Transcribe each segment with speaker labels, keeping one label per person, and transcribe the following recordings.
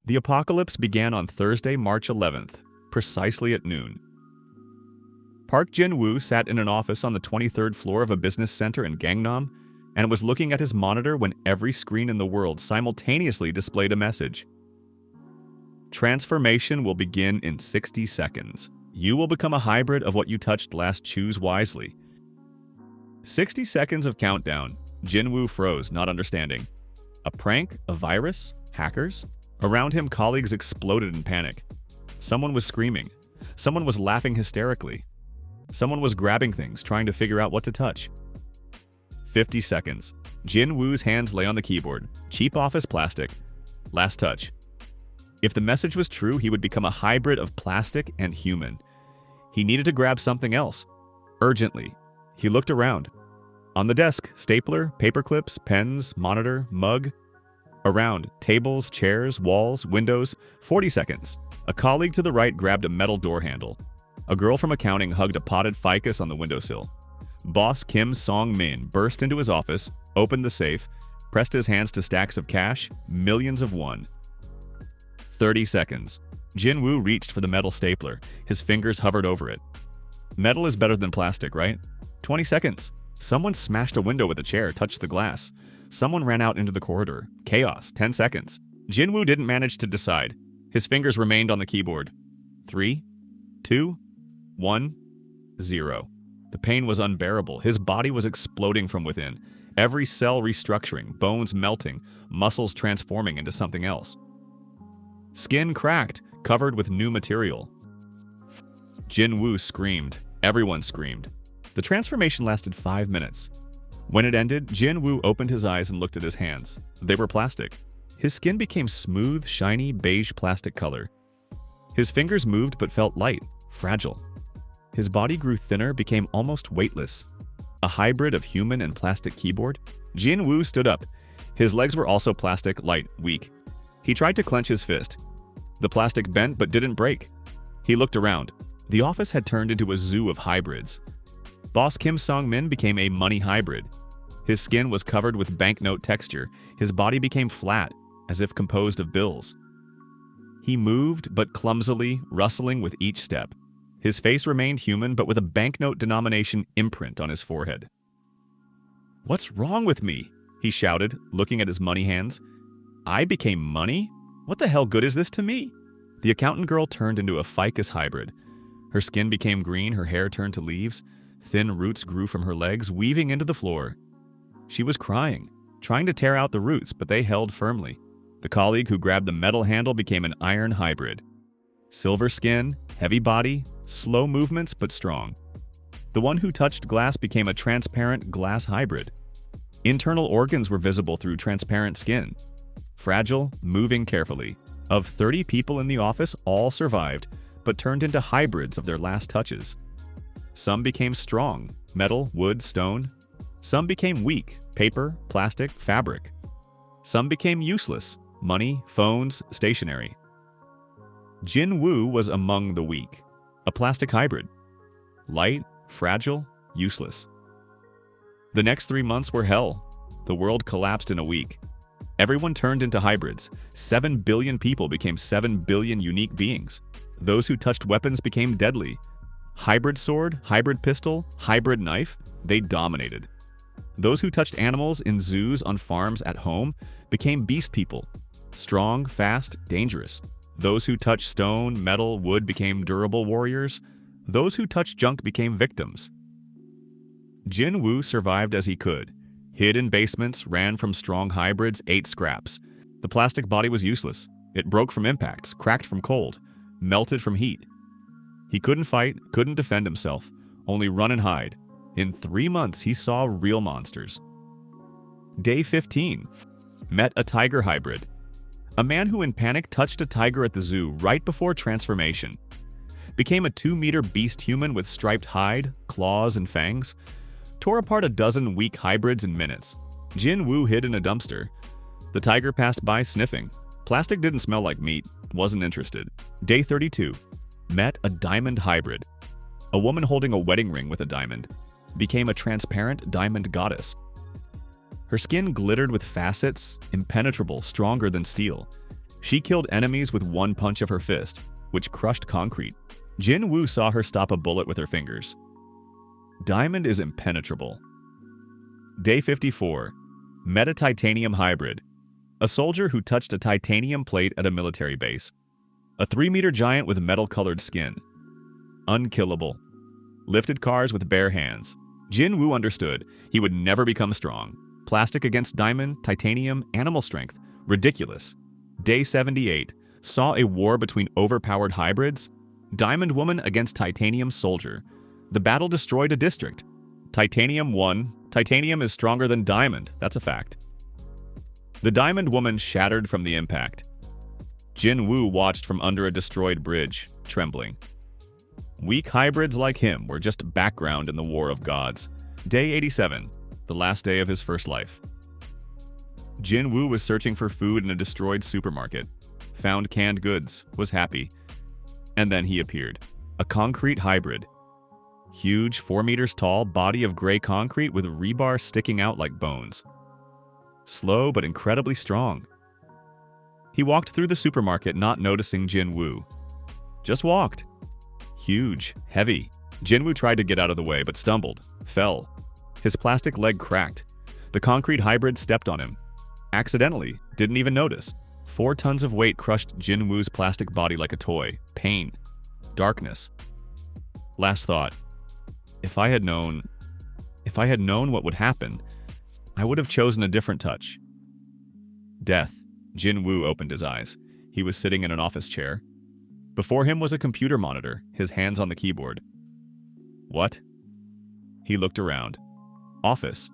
Speaker 1: The apocalypse began on Thursday, March 11th, precisely at noon. Park Jin-woo sat in an office on the 23rd floor of a business center in Gangnam and was looking at his monitor when every screen in the world simultaneously displayed a message. Transformation will begin in 60 seconds. You will become a hybrid of what you touched last. Choose wisely. 60 seconds of countdown. Jin-woo froze, not understanding. A prank? A virus? Hackers? Around him, colleagues exploded in panic. Someone was screaming. Someone was laughing hysterically. Someone was grabbing things, trying to figure out what to touch. 50 seconds. Jin-woo's hands lay on the keyboard. Cheap office plastic. Last touch. If the message was true, he would become a hybrid of plastic and human. He needed to grab something else. Urgently. He looked around. On the desk, stapler, paper clips, pens, monitor, mug. Around, tables, chairs, walls, windows. 40 seconds. A colleague to the right grabbed a metal door handle. A girl from accounting hugged a potted ficus on the windowsill. Boss Kim Song-min burst into his office, opened the safe, pressed his hands to stacks of cash, millions of won. 30 seconds. Jin-woo reached for the metal stapler. His fingers hovered over it. Metal is better than plastic, right? 20 seconds. Someone smashed a window with a chair, touched the glass. Someone ran out into the corridor. Chaos. 10 seconds. Jin-woo didn't manage to decide. His fingers remained on the keyboard. 3, 2, 1, 0. The pain was unbearable. His body was exploding from within. Every cell restructuring, bones melting, muscles transforming into something else. Skin cracked, covered with new material. Jin-woo screamed. Everyone screamed. The transformation lasted 5 minutes. When it ended, Jin-woo opened his eyes and looked at his hands. They were plastic. His skin became smooth, shiny, beige plastic color. His fingers moved but felt light, fragile. His body grew thinner, became almost weightless. A hybrid of human and plastic keyboard? Jin-woo stood up. His legs were also plastic, light, weak. He tried to clench his fist. The plastic bent but didn't break. He looked around. The office had turned into a zoo of hybrids. Boss Kim Song-min became a money hybrid. His skin was covered with banknote texture. His body became flat, as if composed of bills. He moved, but clumsily, rustling with each step. His face remained human, but with a banknote denomination imprint on his forehead. "What's wrong with me?" he shouted, looking at his money hands. "I became money? What the hell good is this to me?" The accountant girl turned into a ficus hybrid. Her skin became green, her hair turned to leaves. Thin roots grew from her legs, weaving into the floor. She was crying, trying to tear out the roots, but they held firmly. The colleague who grabbed the metal handle became an iron hybrid. Silver skin, heavy body, slow movements but strong. The one who touched glass became a transparent glass hybrid. Internal organs were visible through transparent skin. Fragile, moving carefully. Of 30 people in the office, all survived, but turned into hybrids of their last touches. Some became strong, metal, wood, stone. Some became weak, paper, plastic, fabric. Some became useless, money, phones, stationery. Jin-woo was among the weak, a plastic hybrid. Light, fragile, useless. The next 3 months were hell. The world collapsed in a week. Everyone turned into hybrids. 7 billion people became 7 billion unique beings. Those who touched weapons became deadly. Hybrid sword, hybrid pistol, hybrid knife, they dominated. Those who touched animals in zoos, on farms, at home, became beast people. Strong, fast, dangerous. Those who touched stone, metal, wood became durable warriors. Those who touched junk became victims. Jin-woo survived as he could. Hid in basements, ran from strong hybrids, ate scraps. The plastic body was useless. It broke from impacts, cracked from cold, melted from heat. He couldn't fight, couldn't defend himself, only run and hide. In 3 months, he saw real monsters. Day 15. Met a tiger hybrid. A man who in panic touched a tiger at the zoo right before transformation. Became a 2-meter beast human with striped hide, claws, and fangs. Tore apart a dozen weak hybrids in minutes. Jin-woo hid in a dumpster. The tiger passed by sniffing. Plastic didn't smell like meat. Wasn't interested. Day 32. Met a diamond hybrid. A woman holding a wedding ring with a diamond. Became a transparent diamond goddess. Her skin glittered with facets, impenetrable, stronger than steel. She killed enemies with one punch of her fist, which crushed concrete. Jin Woo saw her stop a bullet with her fingers. Diamond is impenetrable. Day 54. Meta-titanium hybrid. A soldier who touched a titanium plate at a military base. A 3-meter giant with metal-colored skin. Unkillable. Lifted cars with bare hands. Jin Woo understood he would never become strong. Plastic against diamond, titanium, animal strength. Ridiculous. Day 78. Saw a war between overpowered hybrids. Diamond woman against titanium soldier. The battle destroyed a district. Titanium won. Titanium is stronger than diamond, that's a fact. The diamond woman shattered from the impact. Jin Woo watched from under a destroyed bridge, trembling. Weak hybrids like him were just background in the war of gods. Day 87, the last day of his first life. Jin Woo was searching for food in a destroyed supermarket. Found canned goods, was happy. And then he appeared. A concrete hybrid. Huge, 4 meters tall body of gray concrete with rebar sticking out like bones. Slow but incredibly strong. He walked through the supermarket not noticing Jin Woo. Just walked. Huge, heavy. Jin Woo tried to get out of the way but stumbled, fell. His plastic leg cracked. The concrete hybrid stepped on him. Accidentally, didn't even notice. 4 tons of weight crushed Jin Woo's plastic body like a toy. Pain. Darkness. Last thought. If I had known what would happen, I would have chosen a different touch. Death. Jin Woo opened his eyes. He was sitting in an office chair. Before him was a computer monitor, his hands on the keyboard. What? He looked around. Office.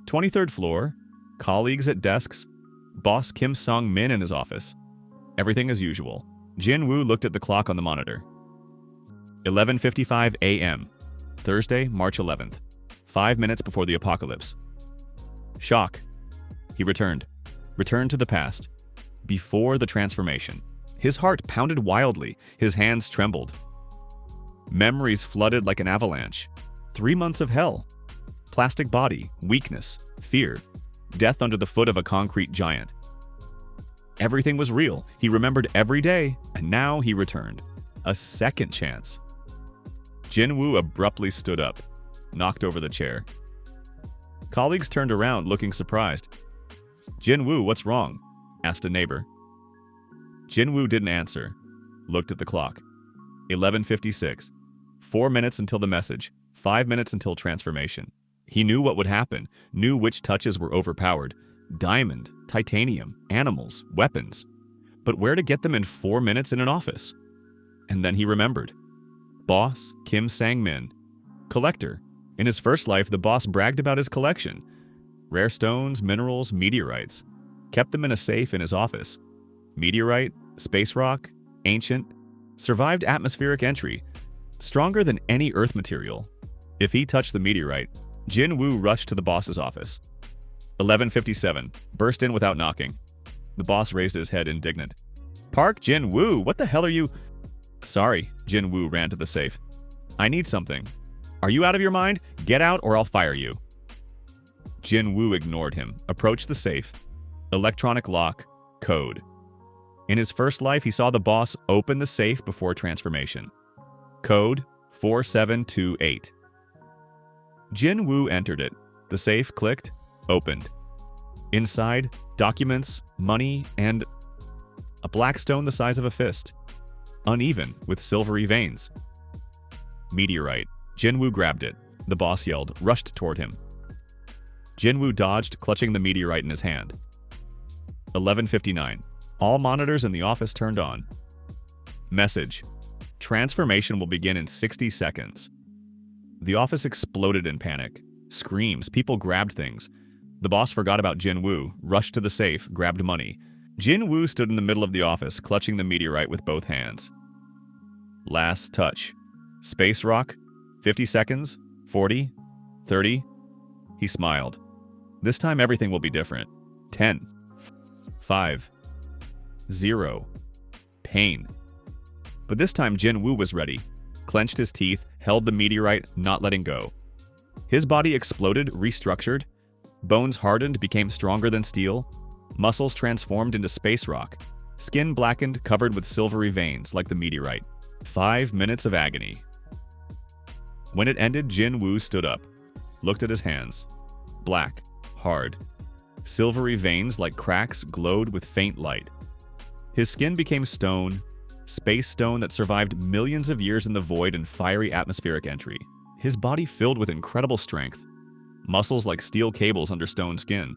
Speaker 1: 23rd floor. Colleagues at desks. Boss Kim Sung-min in his office. Everything as usual. Jin Woo looked at the clock on the monitor. 11:55 a.m. Thursday, March 11th. 5 minutes before the apocalypse. Shock. He returned. Returned to the past. Before the transformation. His heart pounded wildly. His hands trembled. Memories flooded like an avalanche. 3 months of hell. Plastic body, weakness, fear. Death under the foot of a concrete giant. Everything was real. He remembered every day, and now he returned. A second chance. Jin Woo abruptly stood up, knocked over the chair. Colleagues turned around, looking surprised. Jin Woo, what's wrong? Asked a neighbor. Jin Woo didn't answer, looked at the clock. 11:56. 4 minutes until the message, 5 minutes until transformation. He knew what would happen, knew which touches were overpowered. Diamond, titanium, animals, weapons. But where to get them in 4 minutes in an office? And then he remembered. Boss Kim Sang-min. Collector. In his first life, the boss bragged about his collection. Rare stones, minerals, meteorites. Kept them in a safe in his office. Meteorite, space rock, ancient. Survived atmospheric entry. Stronger than any Earth material. If he touched the meteorite, Jin Woo rushed to the boss's office. 11:57. Burst in without knocking. The boss raised his head indignant. Park Jin Woo, what the hell are you? Sorry, Jin Woo ran to the safe. I need something. Are you out of your mind? Get out or I'll fire you. Jin Woo ignored him, approached the safe. Electronic lock, code. In his first life, he saw the boss open the safe before transformation. Code 4728. Jin Woo entered it. The safe clicked, opened. Inside, documents, money, and a black stone the size of a fist. Uneven, with silvery veins. Meteorite. Jin Woo grabbed it. The boss yelled, rushed toward him. Jin Woo dodged, clutching the meteorite in his hand. 11:59. All monitors in the office turned on. Message. Transformation will begin in 60 seconds. The office exploded in panic. Screams, people grabbed things. The boss forgot about Jin Woo, rushed to the safe, grabbed money. Jin Woo stood in the middle of the office, clutching the meteorite with both hands. Last touch. Space rock. 50 seconds. 40. 30. He smiled. This time everything will be different. 10. 5. 0. Pain. But this time Jin Woo was ready. Clenched his teeth, held the meteorite, not letting go. His body exploded, restructured. Bones hardened, became stronger than steel. Muscles transformed into space rock. Skin blackened, covered with silvery veins like the meteorite. 5 minutes of agony. When it ended, Jin Woo stood up, looked at his hands. Black, hard. Silvery veins like cracks glowed with faint light. His skin became stone, space stone that survived millions of years in the void and fiery atmospheric entry. His body filled with incredible strength, muscles like steel cables under stone skin.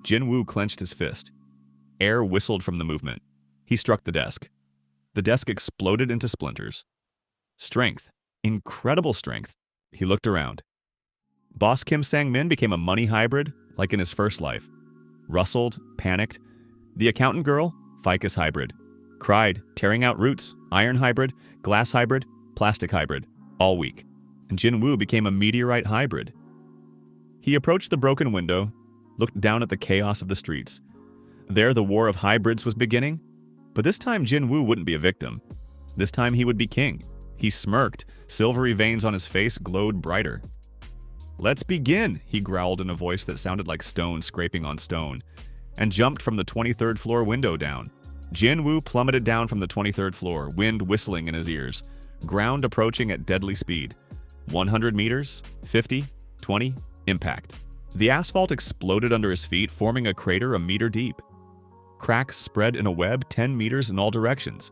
Speaker 1: Jin Woo clenched his fist. Air whistled from the movement. He struck the desk. The desk exploded into splinters. Strength. Incredible strength. He looked around. Boss Kim Sang-min became a money hybrid, like in his first life. Rustled, panicked. The accountant girl, ficus hybrid. Cried, tearing out roots, iron hybrid, glass hybrid, plastic hybrid, all weak. And Jin Woo became a meteorite hybrid. He approached the broken window, looked down at the chaos of the streets. There, the war of hybrids was beginning. But this time, Jin Woo wouldn't be a victim. This time, he would be king. He smirked. Silvery veins on his face glowed brighter. "Let's begin," he growled in a voice that sounded like stone scraping on stone, and jumped from the 23rd floor window down. Jin Woo plummeted down from the 23rd floor, wind whistling in his ears, ground approaching at deadly speed. 100 meters, 50, 20, impact. The asphalt exploded under his feet, forming a crater a meter deep. Cracks spread in a web 10 meters in all directions.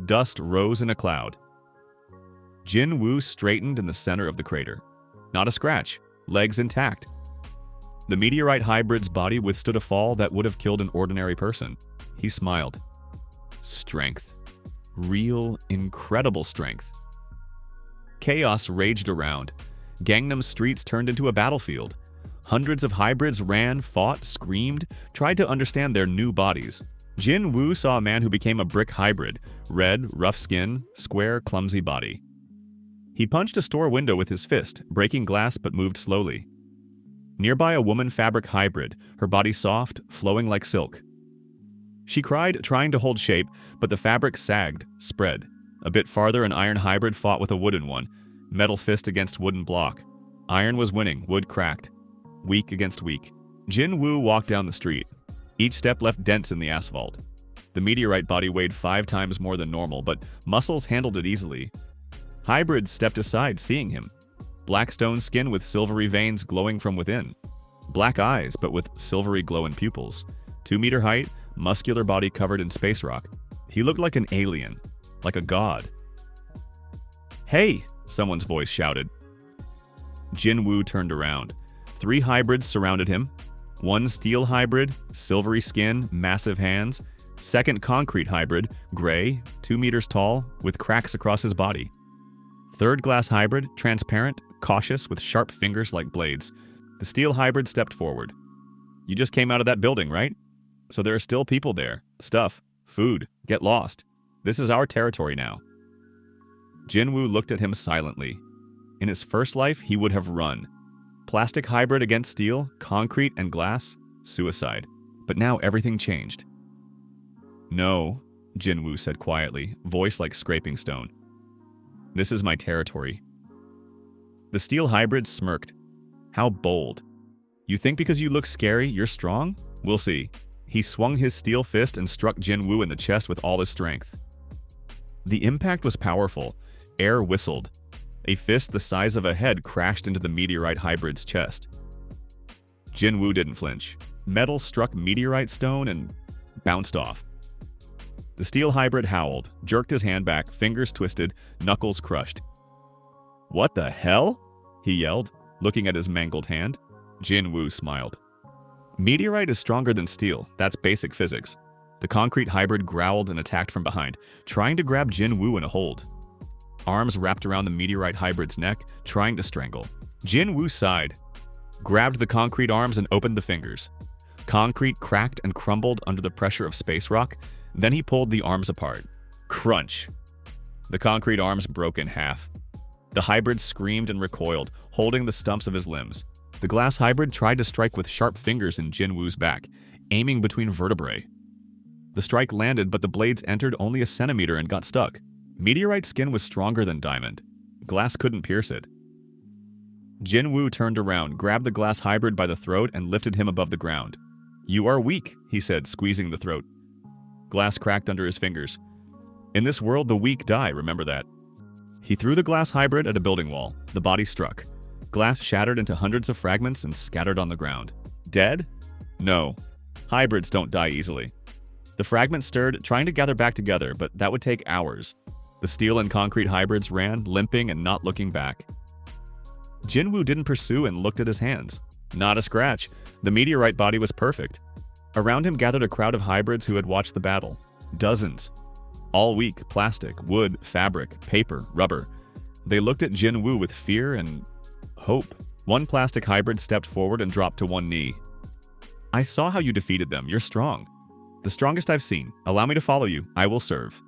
Speaker 1: Dust rose in a cloud. Jin Woo straightened in the center of the crater. Not a scratch, legs intact. The meteorite hybrid's body withstood a fall that would have killed an ordinary person. He smiled. Strength. Real, incredible strength. Chaos raged around. Gangnam streets turned into a battlefield. Hundreds of hybrids ran, fought, screamed, tried to understand their new bodies. Jin Woo saw a man who became a brick hybrid, red, rough skin, square, clumsy body. He punched a store window with his fist, breaking glass but moved slowly. Nearby, a woman fabric hybrid, her body soft, flowing like silk. She cried, trying to hold shape, but the fabric sagged, spread. A bit farther, an iron hybrid fought with a wooden one, metal fist against wooden block. Iron was winning, wood cracked. Weak against weak. Jin Woo walked down the street. Each step left dents in the asphalt. The meteorite body weighed 5 times more than normal, but muscles handled it easily. Hybrids stepped aside, seeing him. Black stone skin with silvery veins glowing from within. Black eyes, but with silvery glow in pupils. 2-meter height, muscular body covered in space rock. He looked like an alien, like a god. "Hey!" someone's voice shouted. Jin Woo turned around. 3 hybrids surrounded him. 1 steel hybrid, silvery skin, massive hands. 2nd concrete hybrid, gray, 2 meters tall, with cracks across his body. 3rd glass hybrid, transparent, cautious, with sharp fingers like blades. The steel hybrid stepped forward. "You just came out of that building, right? So there are still people there. Stuff, food, get lost. This is our territory now." Jin Woo looked at him silently. In his first life, he would have run. Plastic hybrid against steel, concrete and glass, suicide. But now everything changed. "No," Jin Woo said quietly, voice like scraping stone. "This is my territory." The steel hybrid smirked. "How bold. You think because you look scary, you're strong? We'll see." He swung his steel fist and struck Jin Woo in the chest with all his strength. The impact was powerful. Air whistled. A fist the size of a head crashed into the meteorite hybrid's chest. Jin Woo didn't flinch. Metal struck meteorite stone and bounced off. The steel hybrid howled, jerked his hand back, fingers twisted, knuckles crushed. "What the hell?" he yelled, looking at his mangled hand. Jin Woo smiled. "Meteorite is stronger than steel. That's basic physics." The concrete hybrid growled and attacked from behind, trying to grab Jin Woo in a hold. Arms wrapped around the meteorite hybrid's neck, trying to strangle. Jin Woo sighed, grabbed the concrete arms and opened the fingers. Concrete cracked and crumbled under the pressure of space rock, then he pulled the arms apart. Crunch! The concrete arms broke in half. The hybrid screamed and recoiled, holding the stumps of his limbs. The glass hybrid tried to strike with sharp fingers in Jin Woo's back, aiming between vertebrae. The strike landed, but the blades entered only a centimeter and got stuck. Meteorite skin was stronger than diamond. Glass couldn't pierce it. Jin Woo turned around, grabbed the glass hybrid by the throat, and lifted him above the ground. "You are weak," he said, squeezing the throat. Glass cracked under his fingers. In this world, the weak die, remember that. He threw the glass hybrid at a building wall. The body struck. Glass shattered into hundreds of fragments and scattered on the ground. Dead? No. Hybrids don't die easily. The fragments stirred, trying to gather back together, but that would take hours. The steel and concrete hybrids ran, limping and not looking back. Jinwoo didn't pursue and looked at his hands. Not a scratch. The meteorite body was perfect. Around him gathered a crowd of hybrids who had watched the battle. Dozens. All weak, plastic, wood, fabric, paper, rubber. They looked at Jinwoo with fear and hope. One plastic hybrid stepped forward and dropped to one knee. I saw how you defeated them. You're strong. The strongest I've seen. Allow me to follow you. I will serve.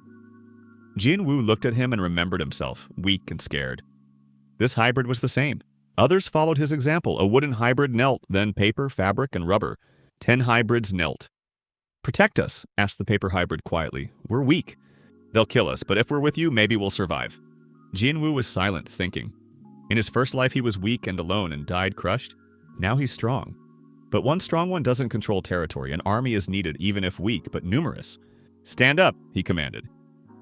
Speaker 1: Jinwoo looked at him and remembered himself, weak and scared. This hybrid was the same. Others followed his example. A wooden hybrid knelt, then paper, fabric, and rubber. 10 hybrids knelt. Protect us, asked the paper hybrid quietly. We're weak. They'll kill us, but if we're with you, maybe we'll survive. Jinwoo was silent, thinking. In his first life, he was weak and alone and died crushed. Now he's strong. But one strong one doesn't control territory. An army is needed, even if weak, but numerous. Stand up, he commanded.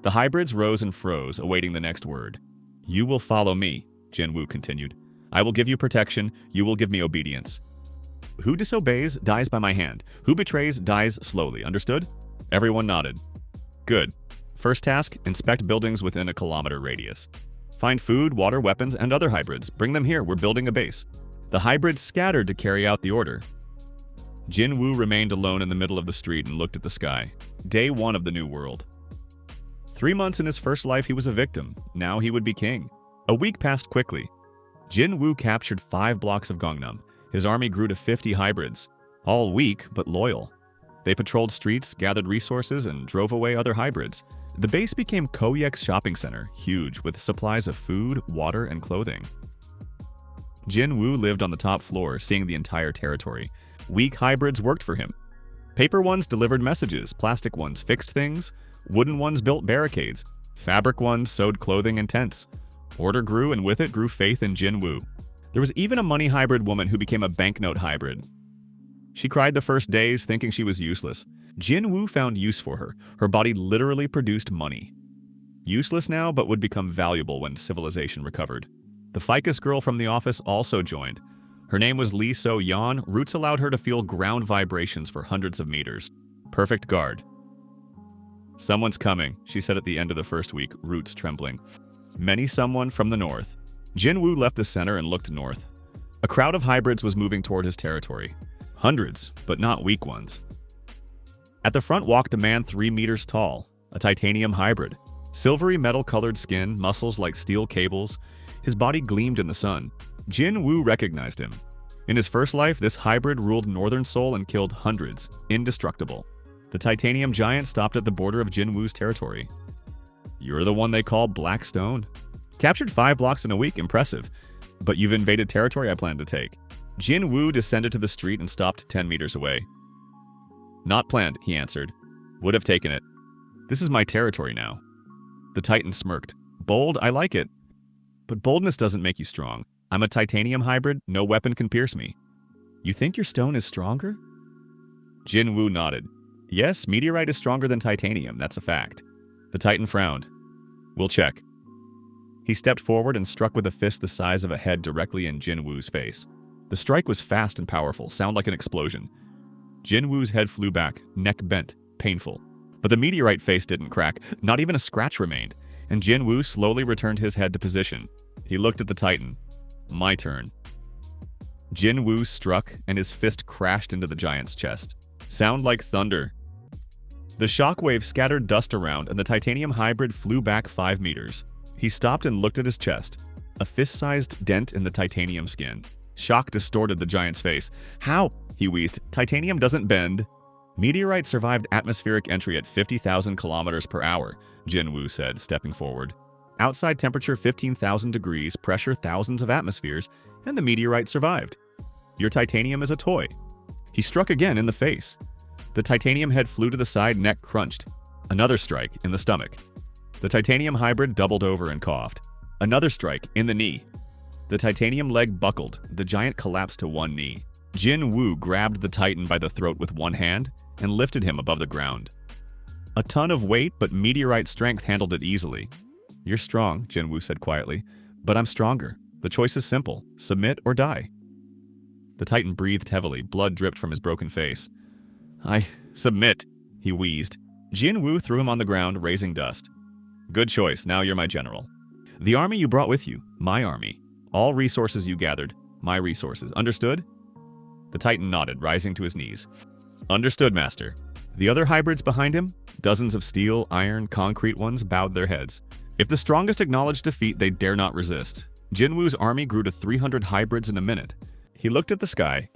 Speaker 1: The hybrids rose and froze, awaiting the next word. You will follow me, Jinwoo continued. I will give you protection. You will give me obedience. Who disobeys dies by my hand. Who betrays dies slowly. Understood? Everyone nodded. Good. First task, inspect buildings within a kilometer radius. Find food, water, weapons, and other hybrids. Bring them here. We're building a base. The hybrids scattered to carry out the order. Jinwoo remained alone in the middle of the street and looked at the sky. Day 1 of the new world. 3 months in his first life, he was a victim. Now he would be king. A week passed quickly. Jinwoo captured 5 blocks of Gangnam. His army grew to 50 hybrids. All weak, but loyal. They patrolled streets, gathered resources, and drove away other hybrids. The base became Koyek's shopping center, huge, with supplies of food, water, and clothing. Jinwoo lived on the top floor, seeing the entire territory. Weak hybrids worked for him. Paper ones delivered messages, plastic ones fixed things, wooden ones built barricades, fabric ones sewed clothing and tents. Order grew, and with it grew faith in Jinwoo. There was even a money hybrid woman who became a banknote hybrid. She cried the first days, thinking she was useless. Jinwoo found use for her. Her body literally produced money. Useless now, but would become valuable when civilization recovered. The ficus girl from the office also joined. Her name was Lee So-yeon. Roots allowed her to feel ground vibrations for hundreds of meters. Perfect guard. Someone's coming, she said at the end of the first week, Roots trembling. Many someone from the north. Jinwoo left the center and looked north. A crowd of hybrids was moving toward his territory. Hundreds, but not weak ones. At the front walked a man 3 meters tall, a titanium hybrid. Silvery metal-colored skin, muscles like steel cables. His body gleamed in the sun. Jinwoo recognized him. In his first life, this hybrid ruled northern Seoul and killed hundreds, indestructible. The titanium giant stopped at the border of Jinwoo's territory. You're the one they call Black Stone? Captured 5 blocks in a week, impressive. But you've invaded territory I plan to take. Jinwoo descended to the street and stopped 10 meters away. Not planned, he answered. Would have taken it. This is my territory now. The Titan smirked. Bold, I like it. But boldness doesn't make you strong. I'm a titanium hybrid, no weapon can pierce me. You think your stone is stronger? Jinwoo nodded. Yes, meteorite is stronger than titanium, that's a fact. The Titan frowned. We'll check. He stepped forward and struck with a fist the size of a head directly in Jinwoo's face. The strike was fast and powerful, sound like an explosion. Jinwoo's head flew back, neck bent, painful. But the meteorite face didn't crack, not even a scratch remained, and Jinwoo slowly returned his head to position. He looked at the Titan. My turn. Jinwoo struck, and his fist crashed into the giant's chest. Sound like thunder. The shockwave scattered dust around, and the titanium hybrid flew back 5 meters. He stopped and looked at his chest. A fist-sized dent in the titanium skin. Shock distorted the giant's face. How? He wheezed. Titanium doesn't bend. Meteorite survived atmospheric entry at 50,000 kilometers per hour, Jinwoo said, stepping forward. Outside temperature 15,000 degrees, pressure thousands of atmospheres, and the meteorite survived. Your titanium is a toy. He struck again in the face. The titanium head flew to the side, neck crunched. Another strike in the stomach. The titanium hybrid doubled over and coughed. Another strike in the knee. The titanium leg buckled. The giant collapsed to one knee. Jinwoo grabbed the Titan by the throat with one hand and lifted him above the ground. A ton of weight, but Meteorite strength handled it easily. You're strong, Jinwoo said quietly, but I'm stronger. The choice is simple, submit or die. The Titan breathed heavily, blood dripped from his broken face. I submit, he wheezed. Jinwoo threw him on the ground, raising dust. Good choice, now you're my general. The army you brought with you, my army. All resources you gathered, my resources. Understood? The Titan nodded, rising to his knees. Understood, Master. The other hybrids behind him, dozens of steel, iron, concrete ones, bowed their heads. If the strongest acknowledge defeat, they dare not resist. Jinwoo's army grew to 300 hybrids in a minute. He looked at the sky.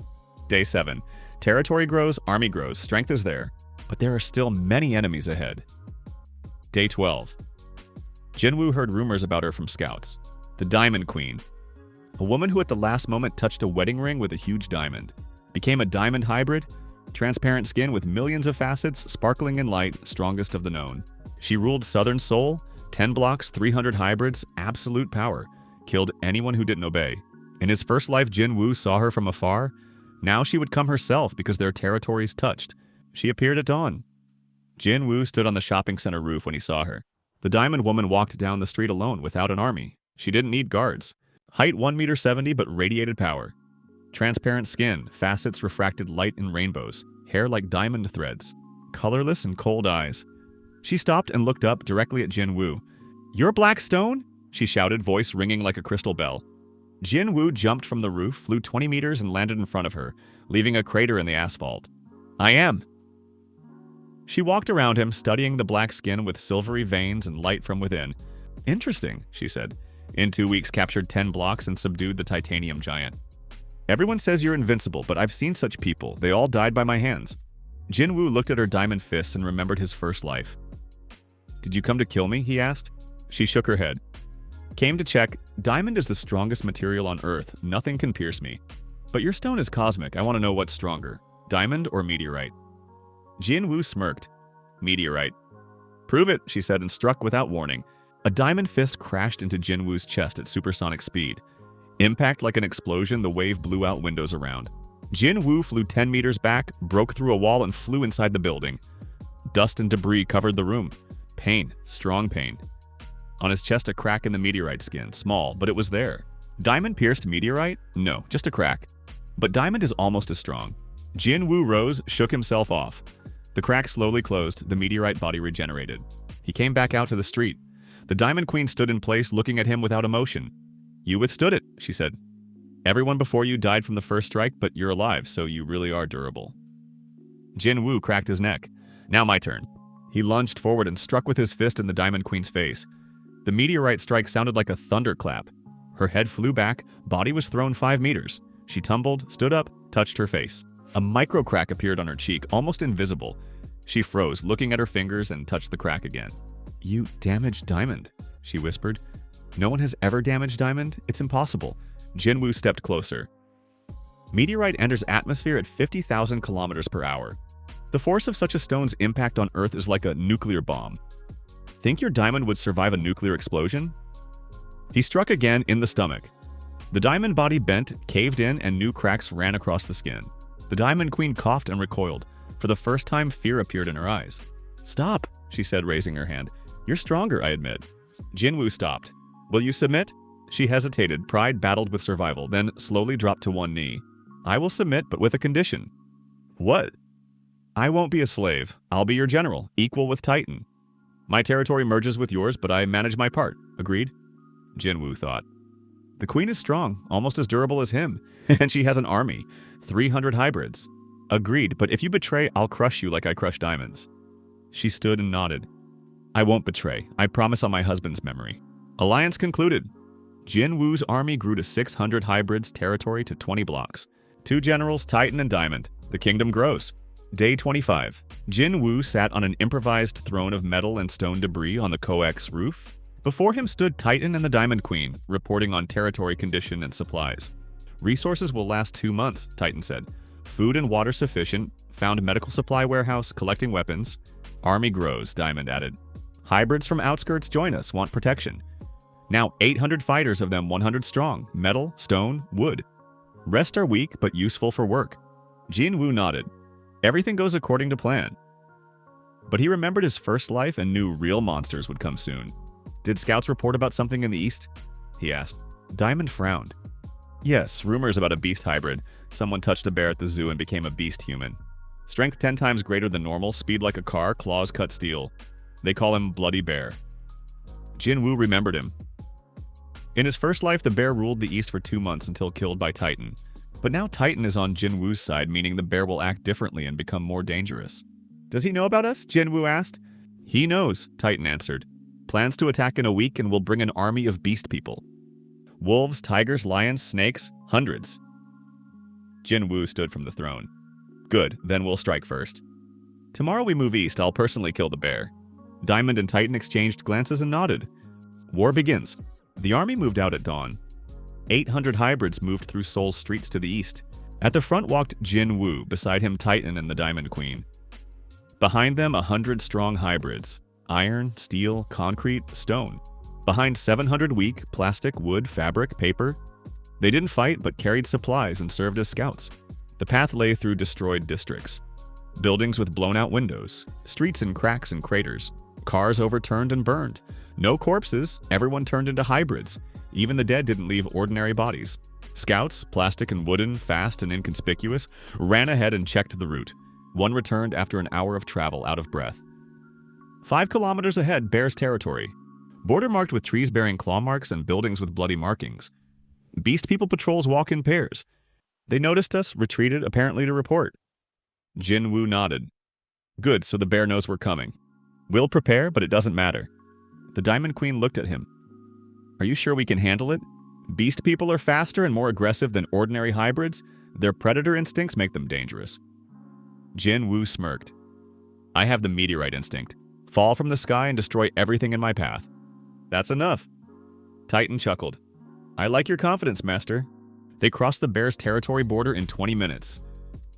Speaker 1: Day 7. Territory grows, army grows, strength is there. But there are still many enemies ahead. Day 12. Jinwoo heard rumors about her from scouts. The Diamond Queen. A woman who at the last moment touched a wedding ring with a huge diamond. Became a diamond hybrid, transparent skin with millions of facets, sparkling in light, strongest of the known. She ruled southern Seoul, 10 blocks, 300 hybrids, absolute power. Killed anyone who didn't obey. In his first life, Jinwoo saw her from afar. Now she would come herself because their territories touched. She appeared at dawn. Jinwoo stood on the shopping center roof when he saw her. The diamond woman walked down the street alone without an army. She didn't need guards. Height 1.70 m but radiated power. Transparent skin, facets refracted light in rainbows, hair like diamond threads. Colorless and cold eyes. She stopped and looked up directly at Jinwoo. You're Black Stone? She shouted, voice ringing like a crystal bell. Jinwoo jumped from the roof, flew 20 meters and landed in front of her, leaving a crater in the asphalt. I am. She walked around him, studying the black skin with silvery veins and light from within. Interesting, she said. In 2 weeks captured 10 blocks and subdued the titanium giant. Everyone says you're invincible, but I've seen such people. They all died by my hands. Jinwoo looked at her diamond fists and remembered his first life. Did you come to kill me? He asked. She shook her head. Came to check. Diamond is the strongest material on Earth. Nothing can pierce me. But your stone is cosmic. I want to know what's stronger, diamond or meteorite. Jinwoo smirked. Meteorite. Prove it, she said and struck without warning. A diamond fist crashed into Jinwoo's chest at supersonic speed. Impact like an explosion, the wave blew out windows around. Jinwoo flew 10 meters back, broke through a wall and flew inside the building. Dust and debris covered the room. Pain, strong pain. On his chest a crack in the meteorite skin, small, but it was there. Diamond pierced meteorite? No, just a crack. But diamond is almost as strong. Jinwoo rose, shook himself off. The crack slowly closed, the meteorite body regenerated. He came back out to the street. The Diamond Queen stood in place, looking at him without emotion. You withstood it, she said. Everyone before you died from the first strike, but you're alive, so you really are durable. Jinwoo cracked his neck. Now my turn. He lunged forward and struck with his fist in the Diamond Queen's face. The meteorite strike sounded like a thunderclap. Her head flew back, body was thrown 5 meters. She tumbled, stood up, touched her face. A micro crack appeared on her cheek, almost invisible. She froze, looking at her fingers, and touched the crack again. You damaged Diamond, she whispered. No one has ever damaged Diamond. It's impossible. Jinwoo stepped closer. Meteorite enters atmosphere at 50,000 kilometers per hour. The force of such a stone's impact on Earth is like a nuclear bomb. Think your diamond would survive a nuclear explosion? He struck again in the stomach. The diamond body bent, caved in, and new cracks ran across the skin. The Diamond Queen coughed and recoiled. For the first time, fear appeared in her eyes. Stop, she said, raising her hand. You're stronger, I admit. Jinwoo stopped. Will you submit? She hesitated, pride battled with survival, then slowly dropped to one knee. I will submit, but with a condition. What? I won't be a slave. I'll be your general, equal with Titan. My territory merges with yours, but I manage my part. Agreed? Jinwoo thought. The queen is strong, almost as durable as him, and she has an army, 300 hybrids. Agreed, but if you betray, I'll crush you like I crush diamonds. She stood and nodded. I won't betray. I promise on my husband's memory. Alliance concluded. Jinwoo's army grew to 600 hybrids, territory to 20 blocks. 2 generals, Titan and Diamond. The kingdom grows. Day 25. Jinwoo sat on an improvised throne of metal and stone debris on the coex roof. Before him stood Titan and the Diamond Queen, reporting on territory condition and supplies. Resources will last 2 months, Titan said. Food and water sufficient. Found medical supply warehouse, collecting weapons. Army grows, Diamond added. Hybrids from outskirts join us, want protection. Now 800 fighters, of them 100 strong. Metal, stone, wood. Rest are weak, but useful for work. Jinwoo nodded. Everything goes according to plan. But he remembered his first life and knew real monsters would come soon. "Did scouts report about something in the east?" he asked. Diamond frowned. "Yes, rumors about a beast hybrid. Someone touched a bear at the zoo and became a beast human. Strength 10 times greater than normal, speed like a car, claws cut steel. They call him Bloody Bear." Jinwoo remembered him. In his first life, the bear ruled the east for 2 months until killed by Titan. But now Titan is on Jinwoo's side, meaning the bear will act differently and become more dangerous. "Does he know about us?" Jinwoo asked. "He knows," Titan answered. "Plans to attack in a week and will bring an army of beast people. Wolves, tigers, lions, snakes, hundreds." Jinwoo stood from the throne. "Good, then we'll strike first. Tomorrow we move east. I'll personally kill the bear." Diamond and Titan exchanged glances and nodded. War begins. The army moved out at dawn. 800 hybrids moved through Seoul's streets to the east. At the front walked Jinwoo, beside him Titan and the Diamond Queen. Behind them 100-strong hybrids. Iron, steel, concrete, stone. Behind 700 weak, plastic, wood, fabric, paper. They didn't fight but carried supplies and served as scouts. The path lay through destroyed districts. Buildings with blown-out windows. Streets in cracks and craters. Cars overturned and burned. No corpses, everyone turned into hybrids. Even the dead didn't leave ordinary bodies. Scouts, plastic and wooden, fast and inconspicuous, ran ahead and checked the route. One returned after an hour of travel, out of breath. 5 kilometers ahead, bear's territory. Border marked with trees bearing claw marks and buildings with bloody markings. Beast people patrols walk in pairs. They noticed us, retreated, apparently to report. Jinwoo nodded. "Good, so the bear knows we're coming. We'll prepare, but it doesn't matter." The Diamond Queen looked at him. "Are you sure we can handle it? Beast people are faster and more aggressive than ordinary hybrids. Their predator instincts make them dangerous." Jinwoo smirked. "I have the Meteorite instinct. Fall from the sky and destroy everything in my path." "That's enough." Titan chuckled. "I like your confidence, Master." They crossed the bear's territory border in 20 minutes.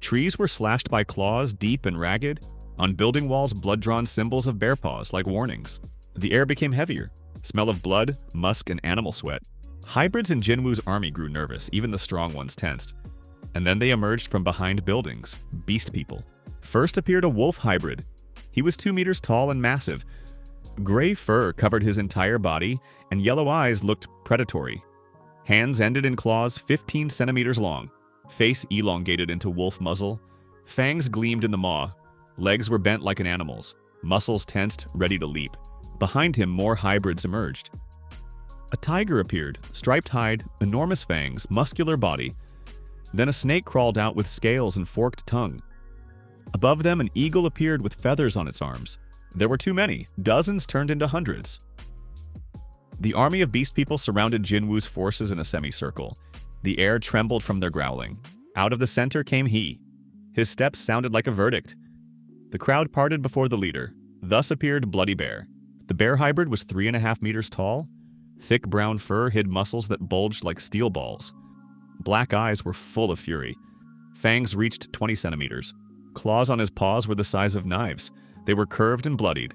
Speaker 1: Trees were slashed by claws, deep and ragged. On building walls, blood-drawn symbols of bear paws, like warnings. The air became heavier. Smell of blood, musk, and animal sweat. Hybrids in Jinwoo's army grew nervous, even the strong ones tensed. And then they emerged from behind buildings, beast people. First appeared a wolf hybrid. He was 2 meters tall and massive. Gray fur covered his entire body, and yellow eyes looked predatory. Hands ended in claws 15 centimeters long. Face elongated into wolf muzzle. Fangs gleamed in the maw. Legs were bent like an animal's. Muscles tensed, ready to leap. Behind him, more hybrids emerged. A tiger appeared, striped hide, enormous fangs, muscular body. Then a snake crawled out with scales and forked tongue. Above them, an eagle appeared with feathers on its arms. There were too many. Dozens turned into hundreds. The army of beast people surrounded Jinwoo's forces in a semicircle. The air trembled from their growling. Out of the center came he. His steps sounded like a verdict. The crowd parted before the leader. Thus appeared Bloody Bear. The bear hybrid was 3.5 meters tall. Thick brown fur hid muscles that bulged like steel balls. Black eyes were full of fury. Fangs reached 20 centimeters. Claws on his paws were the size of knives. They were curved and bloodied.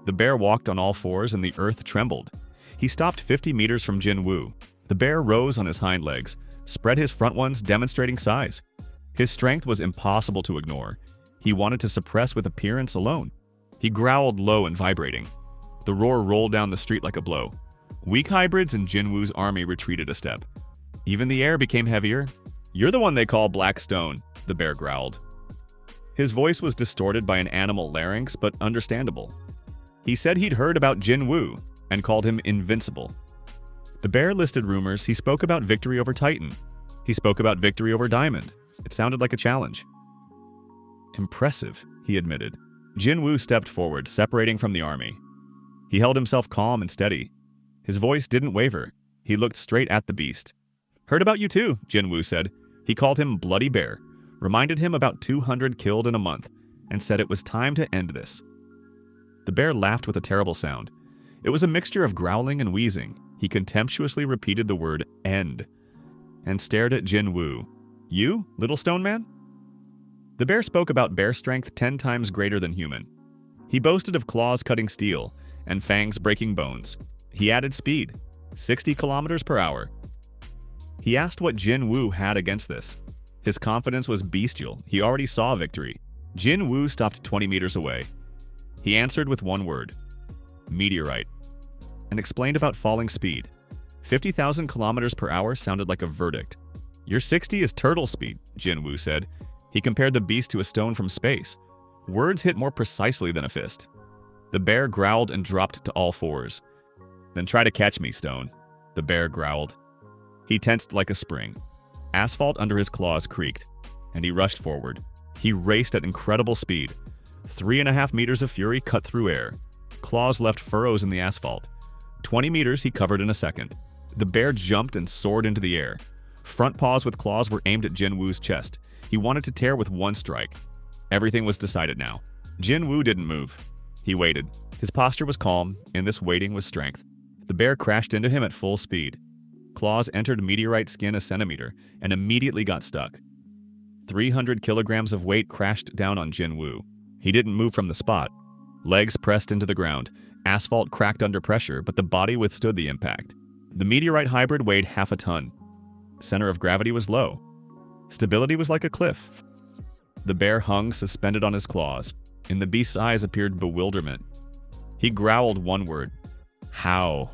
Speaker 1: The bear walked on all fours and the earth trembled. He stopped 50 meters from Jinwoo. The bear rose on his hind legs, spread his front ones, demonstrating size. His strength was impossible to ignore. He wanted to suppress with appearance alone. He growled low and vibrating. The roar rolled down the street like a blow. Weak hybrids in Jinwoo's army retreated a step. Even the air became heavier. "You're the one they call Black Stone," the bear growled. His voice was distorted by an animal larynx, but understandable. He said he'd heard about Jinwoo and called him invincible. The bear listed rumors. He spoke about victory over Titan. He spoke about victory over Diamond. It sounded like a challenge. "Impressive," he admitted. Jinwoo stepped forward, separating from the army. He held himself calm and steady. His voice didn't waver. He looked straight at the beast. "Heard about you too," Jinwoo said. He called him Bloody Bear, reminded him about 200 killed in a month, and said it was time to end this. The bear laughed with a terrible sound. It was a mixture of growling and wheezing. He contemptuously repeated the word "end" and stared at Jinwoo. "You, little stone man?" The bear spoke about bear strength 10 times greater than human. He boasted of claws cutting steel and fangs breaking bones. He added speed, 60 kilometers per hour. He asked what Jinwoo had against this. His confidence was bestial. He already saw victory. Jinwoo stopped 20 meters away. He answered with one word, meteorite, and explained about falling speed. 50,000 kilometers per hour sounded like a verdict. Your 60 is turtle speed, Jinwoo said. He compared the beast to a stone from space. Words hit more precisely than a fist. The bear growled and dropped to all fours. Then try to catch me, stone, the bear growled. He tensed like a spring. Asphalt under his claws creaked, and he rushed forward. He raced at incredible speed. 3.5 meters of fury cut through air. Claws left furrows in the asphalt. 20 meters he covered in a second. The bear jumped and soared into the air. Front paws with claws were aimed at Jinwoo's chest. He wanted to tear with one strike. Everything was decided now. Jinwoo didn't move. He waited. His posture was calm, and this waiting was strength. The bear crashed into him at full speed. Claws entered meteorite skin a centimeter and immediately got stuck. 300 kilograms of weight crashed down on Jinwoo. He didn't move from the spot. Legs pressed into the ground. Asphalt cracked under pressure, but the body withstood the impact. The meteorite hybrid weighed half a ton. Center of gravity was low. Stability was like a cliff. The bear hung suspended on his claws. In the beast's eyes appeared bewilderment. He growled one word, how?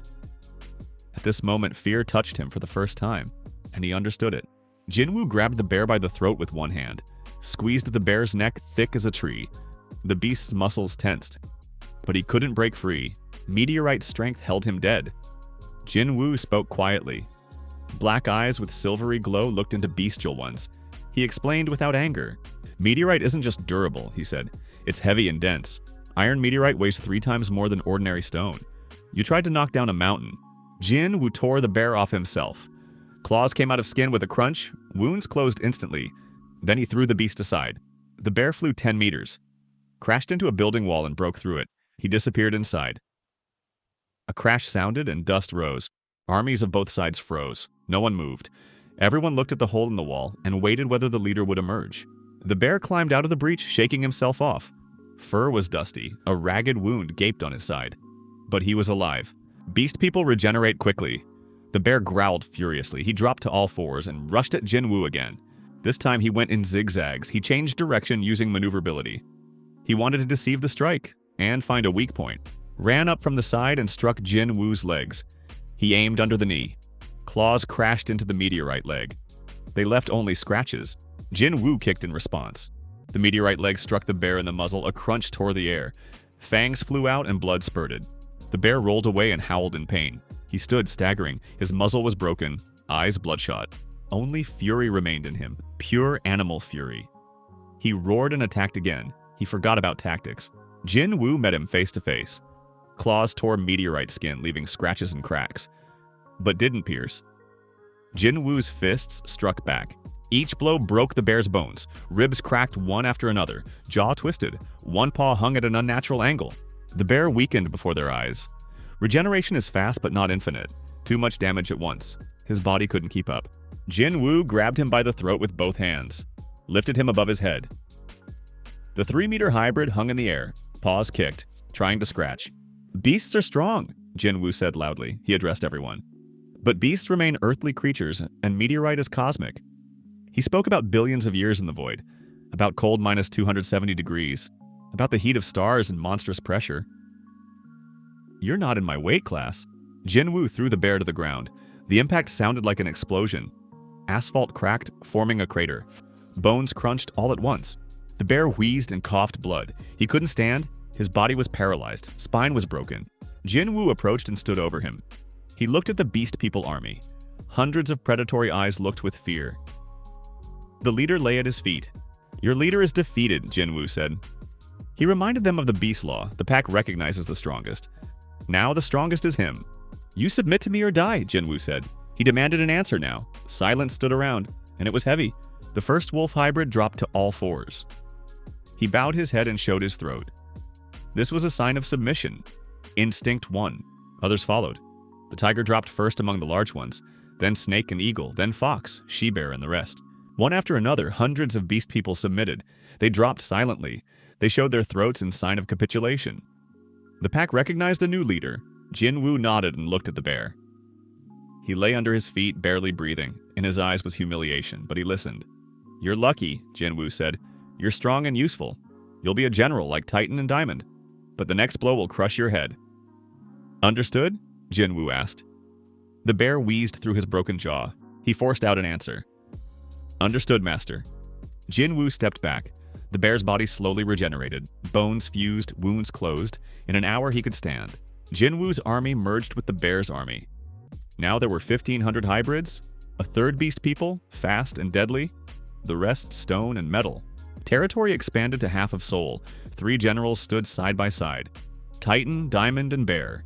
Speaker 1: At this moment, fear touched him for the first time, and he understood it. Jinwoo grabbed the bear by the throat with one hand, squeezed the bear's neck thick as a tree. The beast's muscles tensed, but he couldn't break free. Meteorite strength held him dead. Jinwoo spoke quietly. Black eyes with silvery glow looked into bestial ones. He explained without anger. Meteorite isn't just durable, he said. It's heavy and dense. Iron meteorite weighs 3 times more than ordinary stone. You tried to knock down a mountain. Jinwoo tore the bear off himself. Claws came out of skin with a crunch. Wounds closed instantly. Then he threw the beast aside. The bear flew 10 meters, crashed into a building wall and broke through it. He disappeared inside. A crash sounded and dust rose. Armies of both sides froze. No one moved. Everyone looked at the hole in the wall and waited whether the leader would emerge. The bear climbed out of the breach, shaking himself off. Fur was dusty. A ragged wound gaped on his side. But he was alive. Beast people regenerate quickly. The bear growled furiously. He dropped to all fours and rushed at Jinwoo again. This time he went in zigzags. He changed direction using maneuverability. He wanted to deceive the strike and find a weak point. Ran up from the side and struck Jinwoo's legs. He aimed under the knee. Claws crashed into the meteorite leg. They left only scratches. Jinwoo kicked in response. The meteorite leg struck the bear in the muzzle. A crunch tore the air. Fangs flew out and blood spurted. The bear rolled away and howled in pain. He stood staggering. His muzzle was broken, eyes bloodshot. Only fury remained in him, pure animal fury. He roared and attacked again. He forgot about tactics. Jinwoo met him face to face. Claws tore meteorite skin, leaving scratches and cracks, but didn't pierce. Jinwoo's fists struck back. Each blow broke the bear's bones. Ribs cracked one after another. Jaw twisted. One paw hung at an unnatural angle. The bear weakened before their eyes. Regeneration is fast but not infinite. Too much damage at once. His body couldn't keep up. Jinwoo grabbed him by the throat with both hands, lifted him above his head. The 3-meter hybrid hung in the air, paws kicked, trying to scratch. Beasts are strong, Jinwoo said loudly. He addressed everyone. But beasts remain earthly creatures, and meteorite is cosmic. He spoke about billions of years in the void, about cold minus 270 degrees, about the heat of stars and monstrous pressure. You're not in my weight class. Jinwoo threw the bear to the ground. The impact sounded like an explosion. Asphalt cracked, forming a crater. Bones crunched all at once. The bear wheezed and coughed blood. He couldn't stand. His body was paralyzed. Spine was broken. Jinwoo approached and stood over him. He looked at the beast people army. Hundreds of predatory eyes looked with fear. The leader lay at his feet. Your leader is defeated, Jinwoo said. He reminded them of the beast law. The pack recognizes the strongest. Now the strongest is him. You submit to me or die, Jinwoo said. He demanded an answer now. Silence stood around, and it was heavy. The first wolf hybrid dropped to all fours. He bowed his head and showed his throat. This was a sign of submission. Instinct won. Others followed. The tiger dropped first among the large ones, then snake and eagle, then fox, she-bear, and the rest. One after another, hundreds of beast people submitted. They dropped silently. They showed their throats in sign of capitulation. The pack recognized a new leader. Jinwoo nodded and looked at the bear. He lay under his feet, barely breathing. In his eyes was humiliation, but he listened. You're lucky, Jinwoo said. You're strong and useful. You'll be a general like Titan and Diamond. but the next blow will crush your head. Understood? Jinwoo asked. The bear wheezed through his broken jaw. He forced out an answer. Understood, master. Jinwoo stepped back. The bear's body slowly regenerated. Bones fused, wounds closed. In an hour, he could stand. Jinwoo's army merged with the bear's army. Now there were 1,500 hybrids, a third beast people, fast and deadly, the rest stone and metal. Territory expanded to half of Seoul. 3 generals stood side by side. Titan, Diamond, and Bear.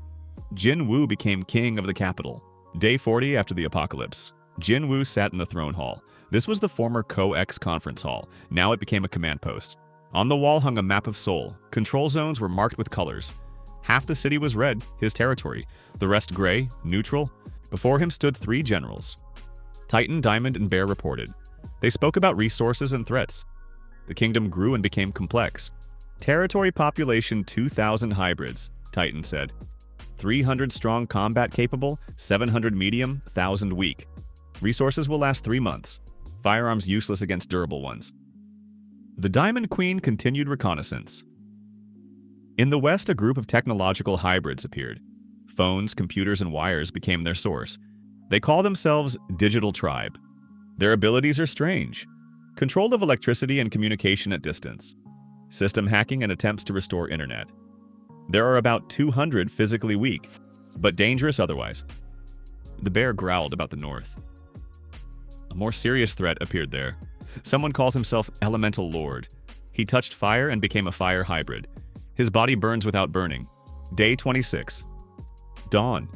Speaker 1: Jinwoo became king of the capital. Day 40 after the apocalypse. Jinwoo sat in the throne hall. This was the former Co-X conference hall. Now it became a command post. On the wall hung a map of Seoul. Control zones were marked with colors. Half the city was red, his territory. The rest gray, neutral. Before him stood 3 generals. Titan, Diamond, and Bear reported. They spoke about resources and threats. The kingdom grew and became complex. Territory population 2,000 hybrids, Titan said. 300 strong combat capable, 700 medium, 1,000 weak. Resources will last 3 months. Firearms useless against durable ones. The Diamond Queen continued reconnaissance. In the west, a group of technological hybrids appeared. Phones, computers, and wires became their source. They call themselves Digital Tribe. Their abilities are strange. Control of electricity and communication at distance. System hacking and attempts to restore internet. There are about 200 physically weak, but dangerous otherwise. The bear growled about the north. A more serious threat appeared there. Someone calls himself Elemental Lord. He touched fire and became a fire hybrid. His body burns without burning. Day 26. Dawn.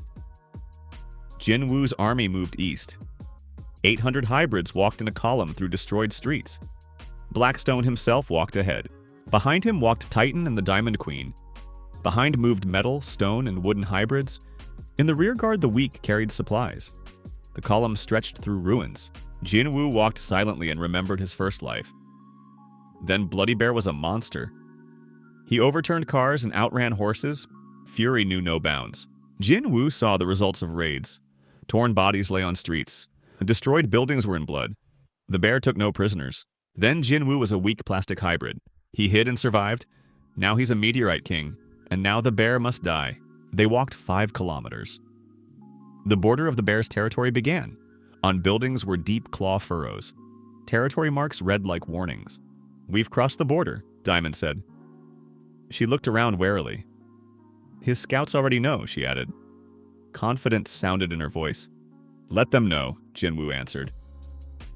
Speaker 1: Jinwoo's army moved east. 800 hybrids walked in a column through destroyed streets. Blackstone himself walked ahead. Behind him walked Titan and the Diamond Queen. Behind moved metal, stone, and wooden hybrids. In the rear guard, the weak carried supplies. The column stretched through ruins. Jinwoo walked silently and remembered his first life. Then Bloody Bear was a monster. He overturned cars and outran horses. Fury knew no bounds. Jinwoo saw the results of raids. Torn bodies lay on streets. Destroyed buildings were in blood. The bear took no prisoners. Then Jinwoo was a weak plastic hybrid. He hid and survived. Now he's a Meteorite king. And now the bear must die. They walked 5 kilometers. The border of the bear's territory began. On buildings were deep claw furrows. Territory marks read like warnings. We've crossed the border, Diamond said. She looked around warily. His scouts already know, she added. Confidence sounded in her voice. Let them know, Jinwoo answered.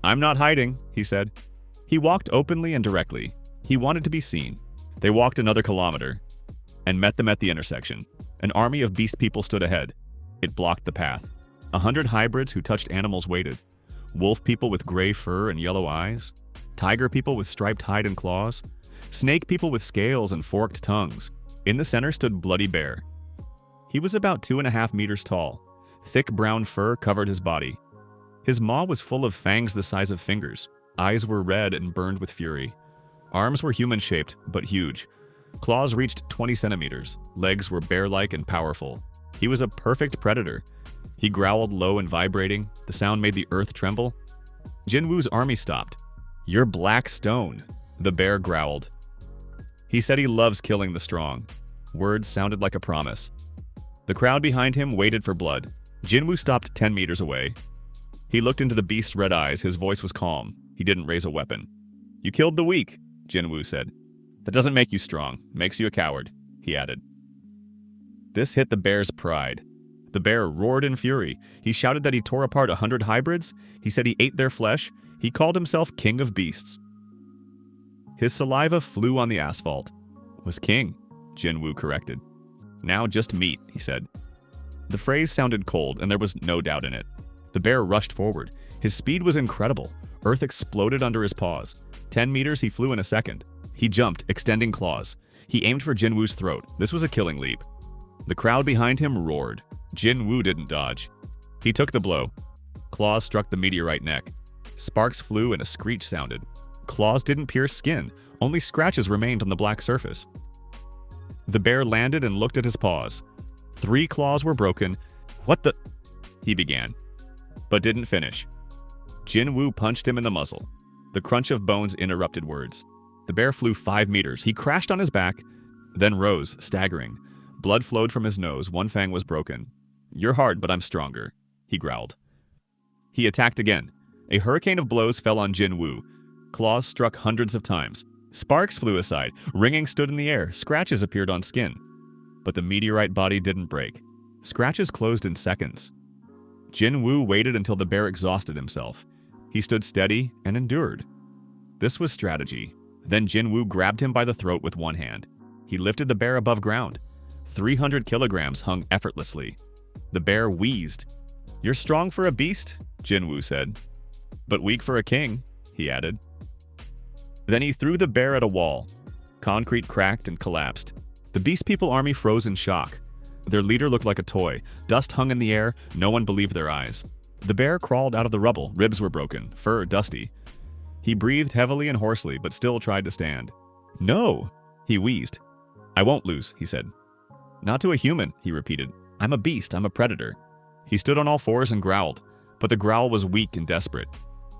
Speaker 1: I'm not hiding, he said. He walked openly and directly. He wanted to be seen. They walked another kilometer and met them at the intersection. An army of beast people stood ahead. It blocked the path. 100 hybrids who touched animals waited. Wolf people with gray fur and yellow eyes. Tiger people with striped hide and claws. Snake people with scales and forked tongues. In the center stood Bloody Bear. He was about 2.5 meters tall. Thick brown fur covered his body. His maw was full of fangs the size of fingers. Eyes were red and burned with fury. Arms were human-shaped, but huge. Claws reached 20 centimeters. Legs were bear-like and powerful. He was a perfect predator. He growled low and vibrating. The sound made the earth tremble. Jinwoo's army stopped. You're black stone, the bear growled. He said he loves killing the strong. Words sounded like a promise. The crowd behind him waited for blood. Jinwoo stopped 10 meters away. He looked into the beast's red eyes. His voice was calm. He didn't raise a weapon. You killed the weak, Jinwoo said. That doesn't make you strong. Makes you a coward, he added. This hit the bear's pride. The bear roared in fury. He shouted that he tore apart 100 hybrids. He said he ate their flesh. He called himself King of Beasts. His saliva flew on the asphalt. Was king, Jinwoo corrected. Now just meat, he said. The phrase sounded cold, and there was no doubt in it. The bear rushed forward. His speed was incredible. Earth exploded under his paws. 10 meters he flew in a second. He jumped, extending claws. He aimed for Jinwoo's throat. This was a killing leap. The crowd behind him roared. Jinwoo didn't dodge. He took the blow. Claws struck the meteorite neck. Sparks flew and a screech sounded. Claws didn't pierce skin. Only scratches remained on the black surface. The bear landed and looked at his paws. 3 claws were broken. What the? He began, but didn't finish. Jinwoo punched him in the muzzle. The crunch of bones interrupted words. The bear flew 5 meters. He crashed on his back. then rose, staggering. Blood flowed from his nose, one fang was broken. "You're hard, but I'm stronger," he growled. He attacked again. A hurricane of blows fell on Jin Woo. Claws struck hundreds of times. Sparks flew aside, ringing stood in the air, scratches appeared on skin. But the meteorite body didn't break. Scratches closed in seconds. Jin Woo waited until the bear exhausted himself. He stood steady and endured. This was strategy. Then Jin Woo grabbed him by the throat with one hand. He lifted the bear above ground. 300 kilograms hung effortlessly. The bear wheezed. "You're strong for a beast," Jin Woo said. "But weak for a king," he added. Then he threw the bear at a wall. Concrete cracked and collapsed. The Beast People army froze in shock. Their leader looked like a toy. Dust hung in the air. No one believed their eyes. The bear crawled out of the rubble. Ribs were broken, fur dusty. He breathed heavily and hoarsely, but still tried to stand. "No," he wheezed. "I won't lose," he said. "Not to a human," he repeated. "I'm a beast. I'm a predator." He stood on all fours and growled, but the growl was weak and desperate.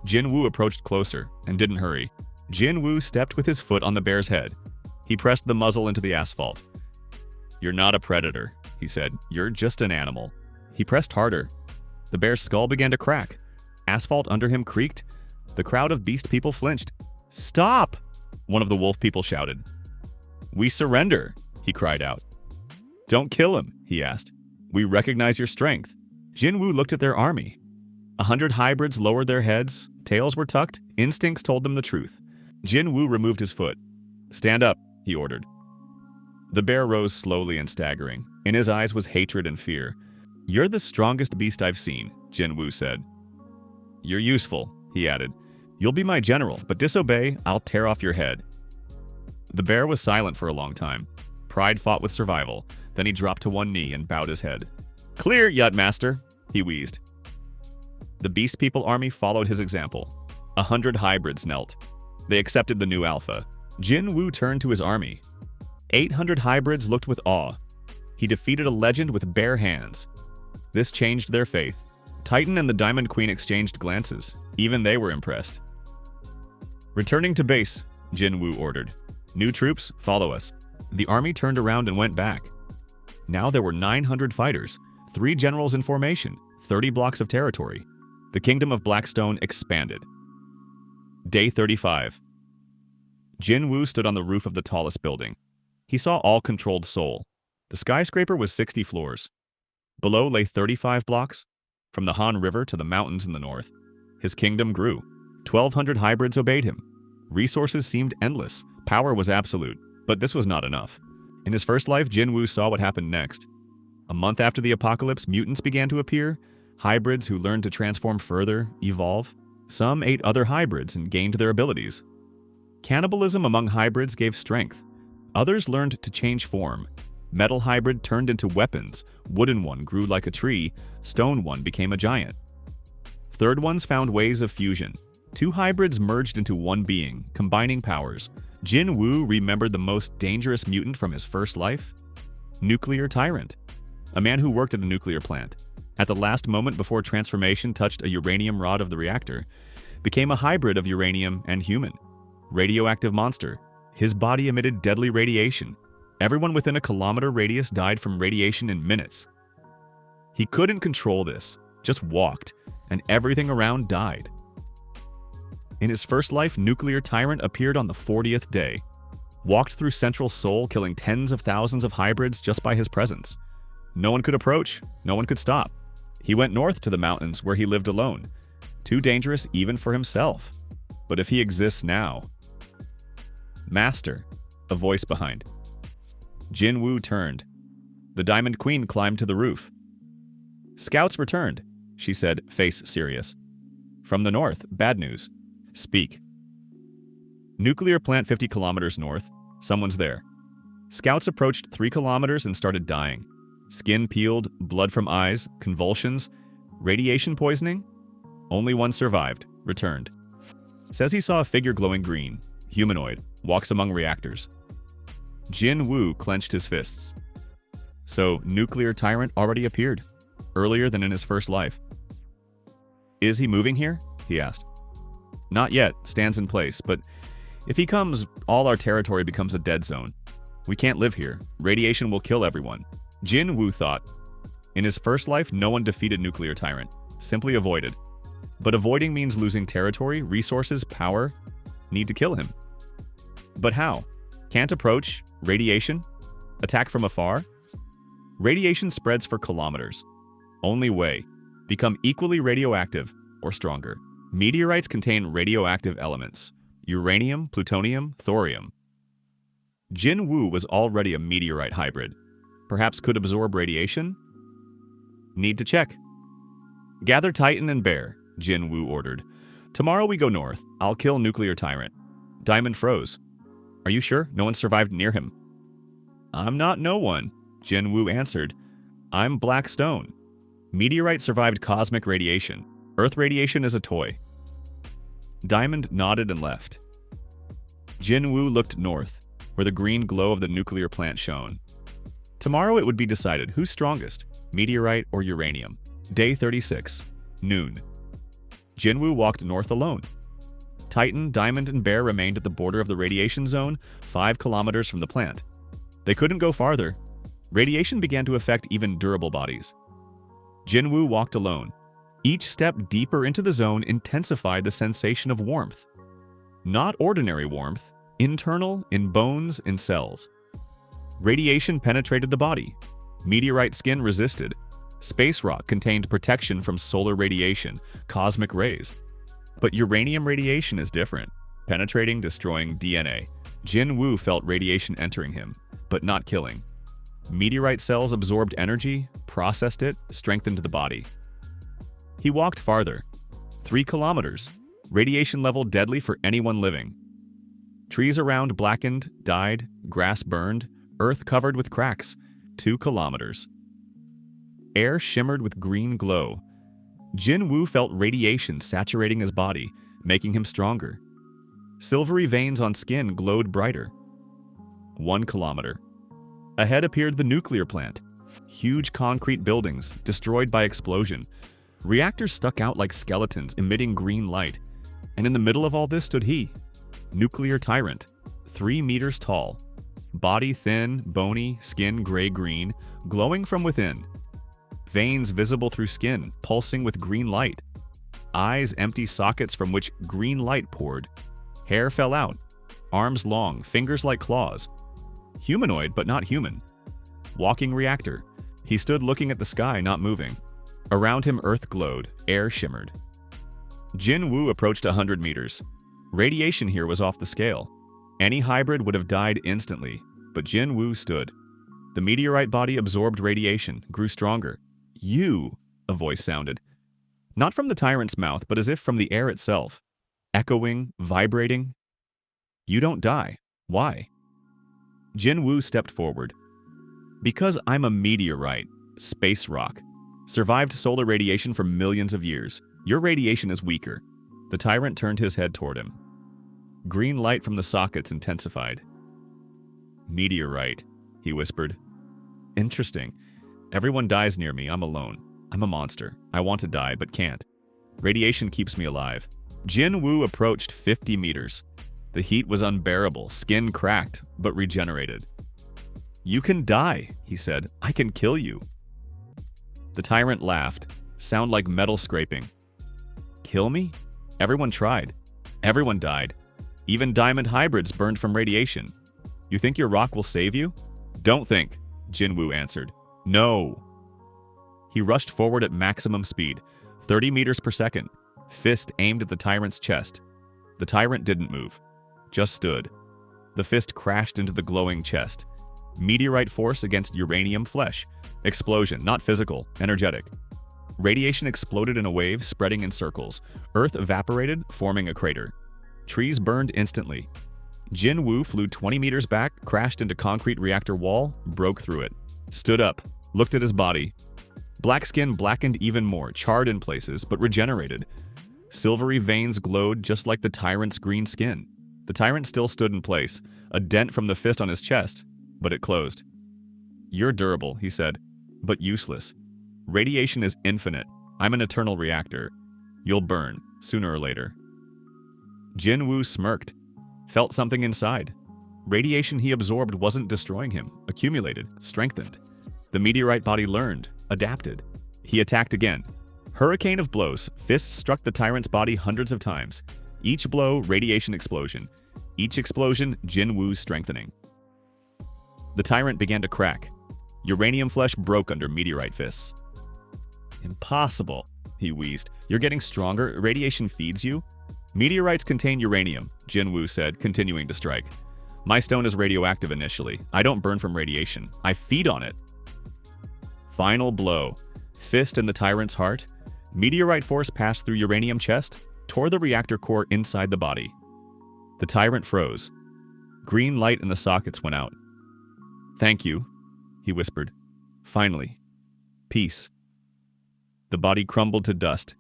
Speaker 1: Jin Woo approached closer and didn't hurry. Jin Woo stepped with his foot on the bear's head. He pressed the muzzle into the asphalt. "You're not a predator," he said. "You're just an animal." He pressed harder. The bear's skull began to crack. Asphalt under him creaked. The crowd of beast people flinched. "Stop!" one of the wolf people shouted. "We surrender," he cried out. "Don't kill him," he asked. "We recognize your strength." Jin Woo looked at their army. 100 hybrids lowered their heads. Tails were tucked. Instincts told them the truth. Jin Woo removed his foot. "Stand up," he ordered. The bear rose slowly and staggering. In his eyes was hatred and fear. "You're the strongest beast I've seen," Jin Woo said. "You're useful," he added. "You'll be my general, but disobey, I'll tear off your head." The bear was silent for a long time. Pride fought with survival. Then he dropped to one knee and bowed his head. "Clear, Yacht Master," he wheezed. The Beast People army followed his example. 100 hybrids knelt. They accepted the new alpha. Jin Woo turned to his army. 800 hybrids looked with awe. He defeated a legend with bare hands. This changed their faith. Titan and the Diamond Queen exchanged glances. Even they were impressed. "Returning to base," Jin Woo ordered. "New troops, follow us." The army turned around and went back. Now there were 900 fighters, 3 generals in formation, 30 blocks of territory. The kingdom of Blackstone expanded. Day 35. Jin Woo stood on the roof of the tallest building. He saw all controlled Seoul. The skyscraper was 60 floors. Below lay 35 blocks. From the Han River to the mountains in the north. His kingdom grew. 1,200 hybrids obeyed him. Resources seemed endless. Power was absolute. But this was not enough. In his first life, Jin Woo saw what happened next. A month after the apocalypse, mutants began to appear. Hybrids who learned to transform further, evolve. Some ate other hybrids and gained their abilities. Cannibalism among hybrids gave strength. Others learned to change form. Metal hybrid turned into weapons. Wooden one grew like a tree. Stone one became a giant. Third ones found ways of fusion. 2 hybrids merged into one being, combining powers. Jin Woo remembered the most dangerous mutant from his first life. Nuclear Tyrant. A man who worked at a nuclear plant. At the last moment before transformation touched a uranium rod of the reactor, became a hybrid of uranium and human. Radioactive monster. His body emitted deadly radiation. Everyone within a kilometer radius died from radiation in minutes. He couldn't control this, just walked, and everything around died. In his first life, Nuclear Tyrant appeared on the 40th day. Walked through central Seoul, killing tens of thousands of hybrids just by his presence. No one could approach, no one could stop. He went north to the mountains where he lived alone. Too dangerous even for himself. But if he exists now... "Master," a voice behind. Jin Woo turned. The Diamond Queen climbed to the roof. "Scouts returned," she said, face serious. "From the north, bad news. Speak." Nuclear plant 50 kilometers north. Someone's there. Scouts approached 3 kilometers and started dying. Skin peeled, blood from eyes, convulsions, radiation poisoning. Only one survived, returned. Says he saw a figure glowing green, humanoid, walks among reactors. Jin Woo clenched his fists. So, Nuclear Tyrant already appeared, earlier than in his first life. "Is he moving here?" he asked. "Not yet, stands in place, but if he comes, all our territory becomes a dead zone. We can't live here. Radiation will kill everyone. Jin Woo thought. In his first life, no one defeated Nuclear Tyrant. Simply avoided. But avoiding means losing territory, resources, power. Need to kill him. But how? Can't approach? Radiation? Attack from afar? Radiation spreads for kilometers. Only way. Become equally radioactive or stronger. Meteorites contain radioactive elements. Uranium, plutonium, thorium. Jin Woo was already a meteorite hybrid. Perhaps could absorb radiation? Need to check. Gather Titan and Bear, Jin Woo ordered. Tomorrow we go north. I'll kill Nuclear Tyrant. Diamond froze. Are you sure no one survived near him? I'm not no one, Jin Woo answered. I'm Black Stone. Meteorite survived cosmic radiation. Earth radiation is a toy. Diamond nodded and left. Jin Woo looked north, where the green glow of the nuclear plant shone. Tomorrow it would be decided who's strongest, meteorite or uranium. Day 36, noon. Jin Woo walked north alone. Titan, Diamond, and Bear remained at the border of the radiation zone, 5 kilometers from the plant. They couldn't go farther. Radiation began to affect even durable bodies. Jin Woo walked alone. Each step deeper into the zone intensified the sensation of warmth. Not ordinary warmth, internal, in bones, in cells. Radiation penetrated the body. Meteorite skin resisted. Space rock contained protection from solar radiation, cosmic rays. But uranium radiation is different, penetrating, destroying DNA. Jin Woo felt radiation entering him, but not killing. Meteorite cells absorbed energy, processed it, strengthened the body. He walked farther. 3 kilometers. Radiation level deadly for anyone living. Trees around blackened, died, grass burned, earth covered with cracks. 2 kilometers. Air shimmered with green glow. Jin Woo felt radiation saturating his body, making him stronger. Silvery veins on skin glowed brighter. 1 kilometer. Ahead appeared the nuclear plant. Huge concrete buildings, destroyed by explosion. Reactors stuck out like skeletons, emitting green light. And in the middle of all this stood he, Nuclear Tyrant, 3 meters tall. Body thin, bony, skin gray-green, glowing from within. Veins visible through skin, pulsing with green light. Eyes empty sockets from which green light poured. Hair fell out. Arms long, fingers like claws. Humanoid, but not human. Walking reactor. He stood looking at the sky, not moving. Around him, earth glowed, air shimmered. Jin Woo approached 100 meters. Radiation here was off the scale. Any hybrid would have died instantly, but Jin Woo stood. The meteorite body absorbed radiation, grew stronger. You, a voice sounded. Not from the tyrant's mouth, but as if from the air itself. Echoing, vibrating. You don't die. Why? Jin Woo stepped forward. Because I'm a meteorite, space rock. Survived solar radiation for millions of years. Your radiation is weaker. The tyrant turned his head toward him. Green light from the sockets intensified. Meteorite, he whispered. Interesting. Everyone dies near me. I'm alone. I'm a monster. I want to die, but can't. Radiation keeps me alive. Jin Woo approached 50 meters. The heat was unbearable, skin cracked, but regenerated. You can die, he said. I can kill you. The tyrant laughed, sound like metal scraping. Kill me? Everyone tried. Everyone died. Even diamond hybrids burned from radiation. You think your rock will save you? Don't think, Jin Woo answered. No. He rushed forward at maximum speed, 30 meters per second, fist aimed at the tyrant's chest. The tyrant didn't move, just stood. The fist crashed into the glowing chest. Meteorite force against uranium flesh. Explosion, not physical, energetic. Radiation exploded in a wave, spreading in circles. Earth evaporated, forming a crater. Trees burned instantly. Jin Woo flew 20 meters back, crashed into concrete reactor wall, broke through it. Stood up, looked at his body. Black skin blackened even more, charred in places, but regenerated. Silvery veins glowed just like the tyrant's green skin. The tyrant still stood in place, a dent from the fist on his chest, but it closed. You're durable, he said, but useless. Radiation is infinite. I'm an eternal reactor. You'll burn, sooner or later. Jin Woo smirked, felt something inside. Radiation he absorbed wasn't destroying him, accumulated, strengthened. The meteorite body learned, adapted. He attacked again. Hurricane of blows, fists struck the tyrant's body hundreds of times. Each blow, radiation explosion. Each explosion, Jin Woo's strengthening. The tyrant began to crack. Uranium flesh broke under meteorite fists. Impossible, he wheezed. You're getting stronger? Radiation feeds you? Meteorites contain uranium, Jin Woo said, continuing to strike. My stone is radioactive initially. I don't burn from radiation. I feed on it. Final blow. Fist in the tyrant's heart. Meteorite force passed through uranium chest, tore the reactor core inside the body. The tyrant froze. Green light in the sockets went out. Thank you, he whispered. Finally. Peace. The body crumbled to dust.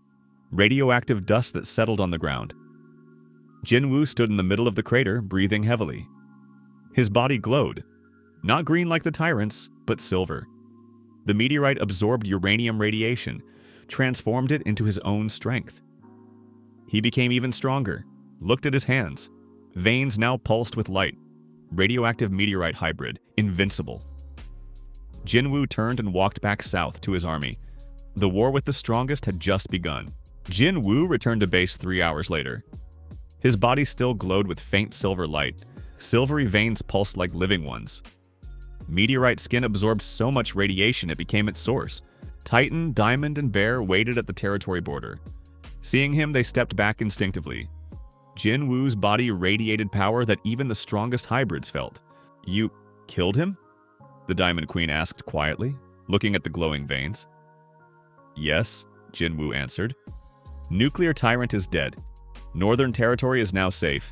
Speaker 1: Radioactive dust that settled on the ground. Jin Woo stood in the middle of the crater, breathing heavily. His body glowed. Not green like the tyrant's, but silver. The meteorite absorbed uranium radiation, transformed it into his own strength. He became even stronger, looked at his hands. Veins now pulsed with light. Radioactive meteorite hybrid, invincible. Jin Woo turned and walked back south to his army. The war with the strongest had just begun. Jin Woo returned to base 3 hours later. His body still glowed with faint silver light. Silvery veins pulsed like living ones. Meteorite skin absorbed so much radiation it became its source. Titan, Diamond, and Bear waited at the territory border. Seeing him, they stepped back instinctively. Jin Woo's body radiated power that even the strongest hybrids felt. You killed him? The Diamond Queen asked quietly, looking at the glowing veins. Yes, Jin Woo answered. Nuclear Tyrant is dead. Northern Territory is now safe.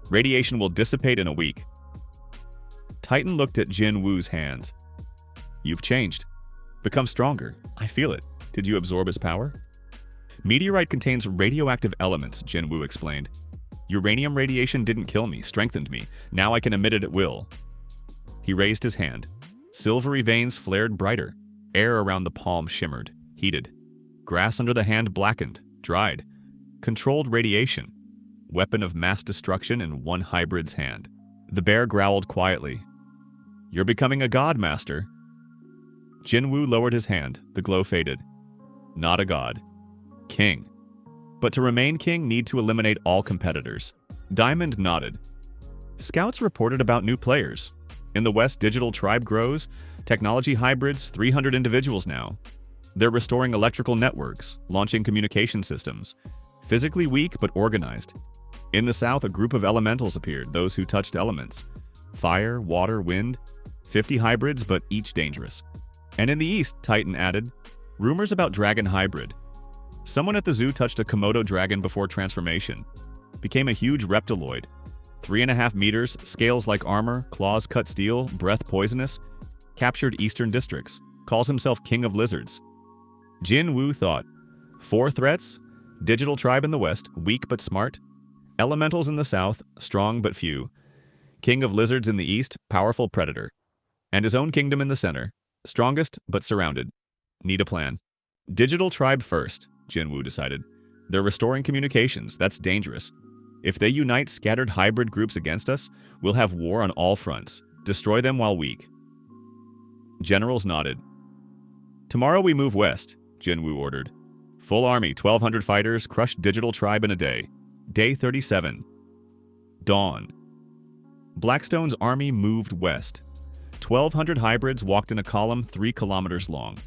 Speaker 1: Radiation will dissipate in a week. Titan looked at Jin Woo's hands. You've changed. Become stronger. I feel it. Did you absorb his power? Meteorite contains radioactive elements, Jin Woo explained. Uranium radiation didn't kill me, strengthened me. Now I can emit it at will. He raised his hand. Silvery veins flared brighter. Air around the palm shimmered, heated. Grass under the hand blackened, dried. Controlled radiation. Weapon of mass destruction in one hybrid's hand. The bear growled quietly. You're becoming a god, master. Jin Woo lowered his hand. The glow faded. Not a god. King. But to remain king, need to eliminate all competitors. Diamond nodded. Scouts reported about new players. In the West, digital tribe grows. Technology hybrids, 300 individuals now. They're restoring electrical networks, launching communication systems. Physically weak, but organized. In the South, a group of elementals appeared, those who touched elements. Fire, water, wind. 50 hybrids, but each dangerous. And in the East, Titan added, rumors about dragon hybrid. Someone at the zoo touched a Komodo dragon before transformation. Became a huge reptiloid. 3.5 meters, scales like armor, claws cut steel, breath poisonous. Captured eastern districts. Calls himself king of lizards. Jin Woo thought, 4 threats? Digital tribe in the West, weak but smart. Elementals in the South, strong but few. King of lizards in the East, powerful predator. And his own kingdom in the center, strongest but surrounded. Need a plan. Digital tribe first, Jin Woo decided. They're restoring communications, that's dangerous. If they unite scattered hybrid groups against us, we'll have war on all fronts. Destroy them while weak. Generals nodded. Tomorrow we move west, Jin Woo ordered. Full army, 1,200 fighters, crush digital tribe in a day. Day 37. Dawn. Blackstone's army moved west. 1,200 hybrids walked in a column 3 kilometers long.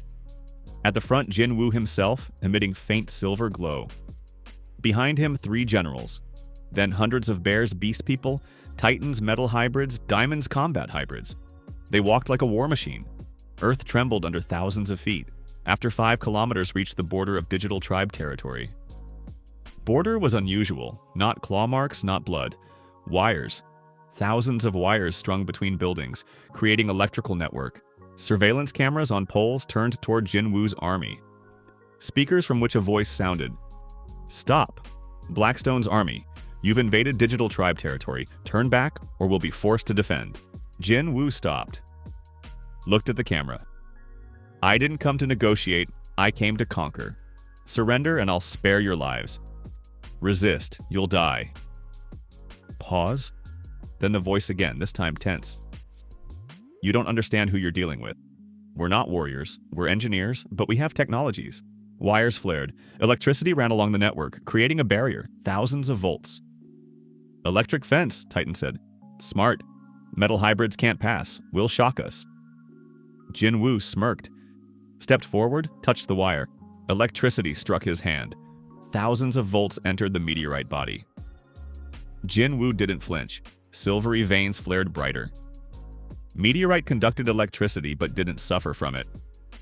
Speaker 1: At the front, Jin Woo himself, emitting faint silver glow. Behind him, 3 generals. Then hundreds of bears, beast people, titans, metal hybrids, diamonds, combat hybrids. They walked like a war machine. Earth trembled under thousands of feet. After 5 kilometers reached the border of digital tribe territory. Border was unusual. Not claw marks, not blood. Wires. Thousands of wires strung between buildings, creating electrical network. Surveillance cameras on poles turned toward Jin Woo's army. Speakers from which a voice sounded. Stop. Blackstone's army. You've invaded digital tribe territory. Turn back or we'll be forced to defend. Jin Woo stopped. Looked at the camera. I didn't come to negotiate, I came to conquer. Surrender and I'll spare your lives. Resist, you'll die. Pause. Then the voice again, this time tense. You don't understand who you're dealing with. We're not warriors, we're engineers, but we have technologies. Wires flared. Electricity ran along the network, creating a barrier, thousands of volts. Electric fence, Titan said. Smart. Metal hybrids can't pass. Will shock us. Jinwoo smirked, stepped forward, touched the wire. Electricity struck his hand. Thousands of volts entered the meteorite body. Jinwoo didn't flinch. Silvery veins flared brighter. Meteorite conducted electricity but didn't suffer from it.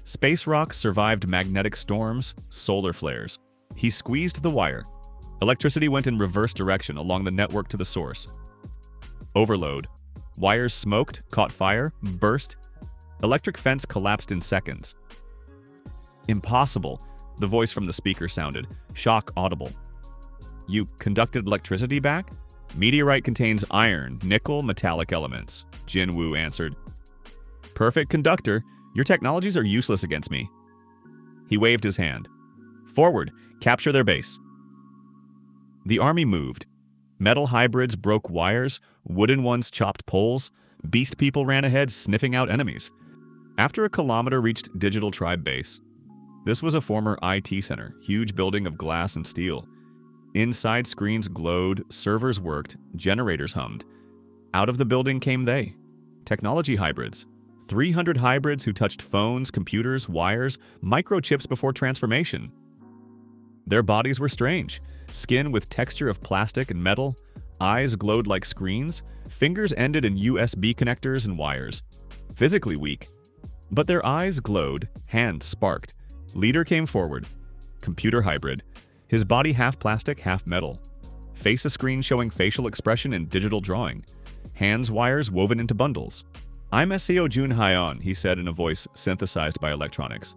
Speaker 1: Space rocks survived magnetic storms, solar flares. He squeezed the wire. Electricity went in reverse direction along the network to the source. Overload. Wires smoked, caught fire, burst. Electric fence collapsed in seconds. Impossible, the voice from the speaker sounded, shock audible. You conducted electricity back? Meteorite contains iron, nickel, metallic elements, Jinwoo answered. Perfect conductor. Your technologies are useless against me. He waved his hand. Forward, capture their base. The army moved. Metal hybrids broke wires, wooden ones chopped poles, beast people ran ahead, sniffing out enemies. After a kilometer reached Digital Tribe Base. This was a former IT center, huge building of glass and steel. Inside, screens glowed, servers worked, generators hummed. Out of the building came they. Technology hybrids. 300 hybrids who touched phones, computers, wires, microchips before transformation. Their bodies were strange. Skin with texture of plastic and metal, eyes glowed like screens, fingers ended in USB connectors and wires. Physically weak. But their eyes glowed, hands sparked. Leader came forward. Computer hybrid. His body half plastic, half metal. Face a screen showing facial expression and digital drawing. Hands wires woven into bundles. I'm Seo Jun Hyon, he said in a voice synthesized by electronics.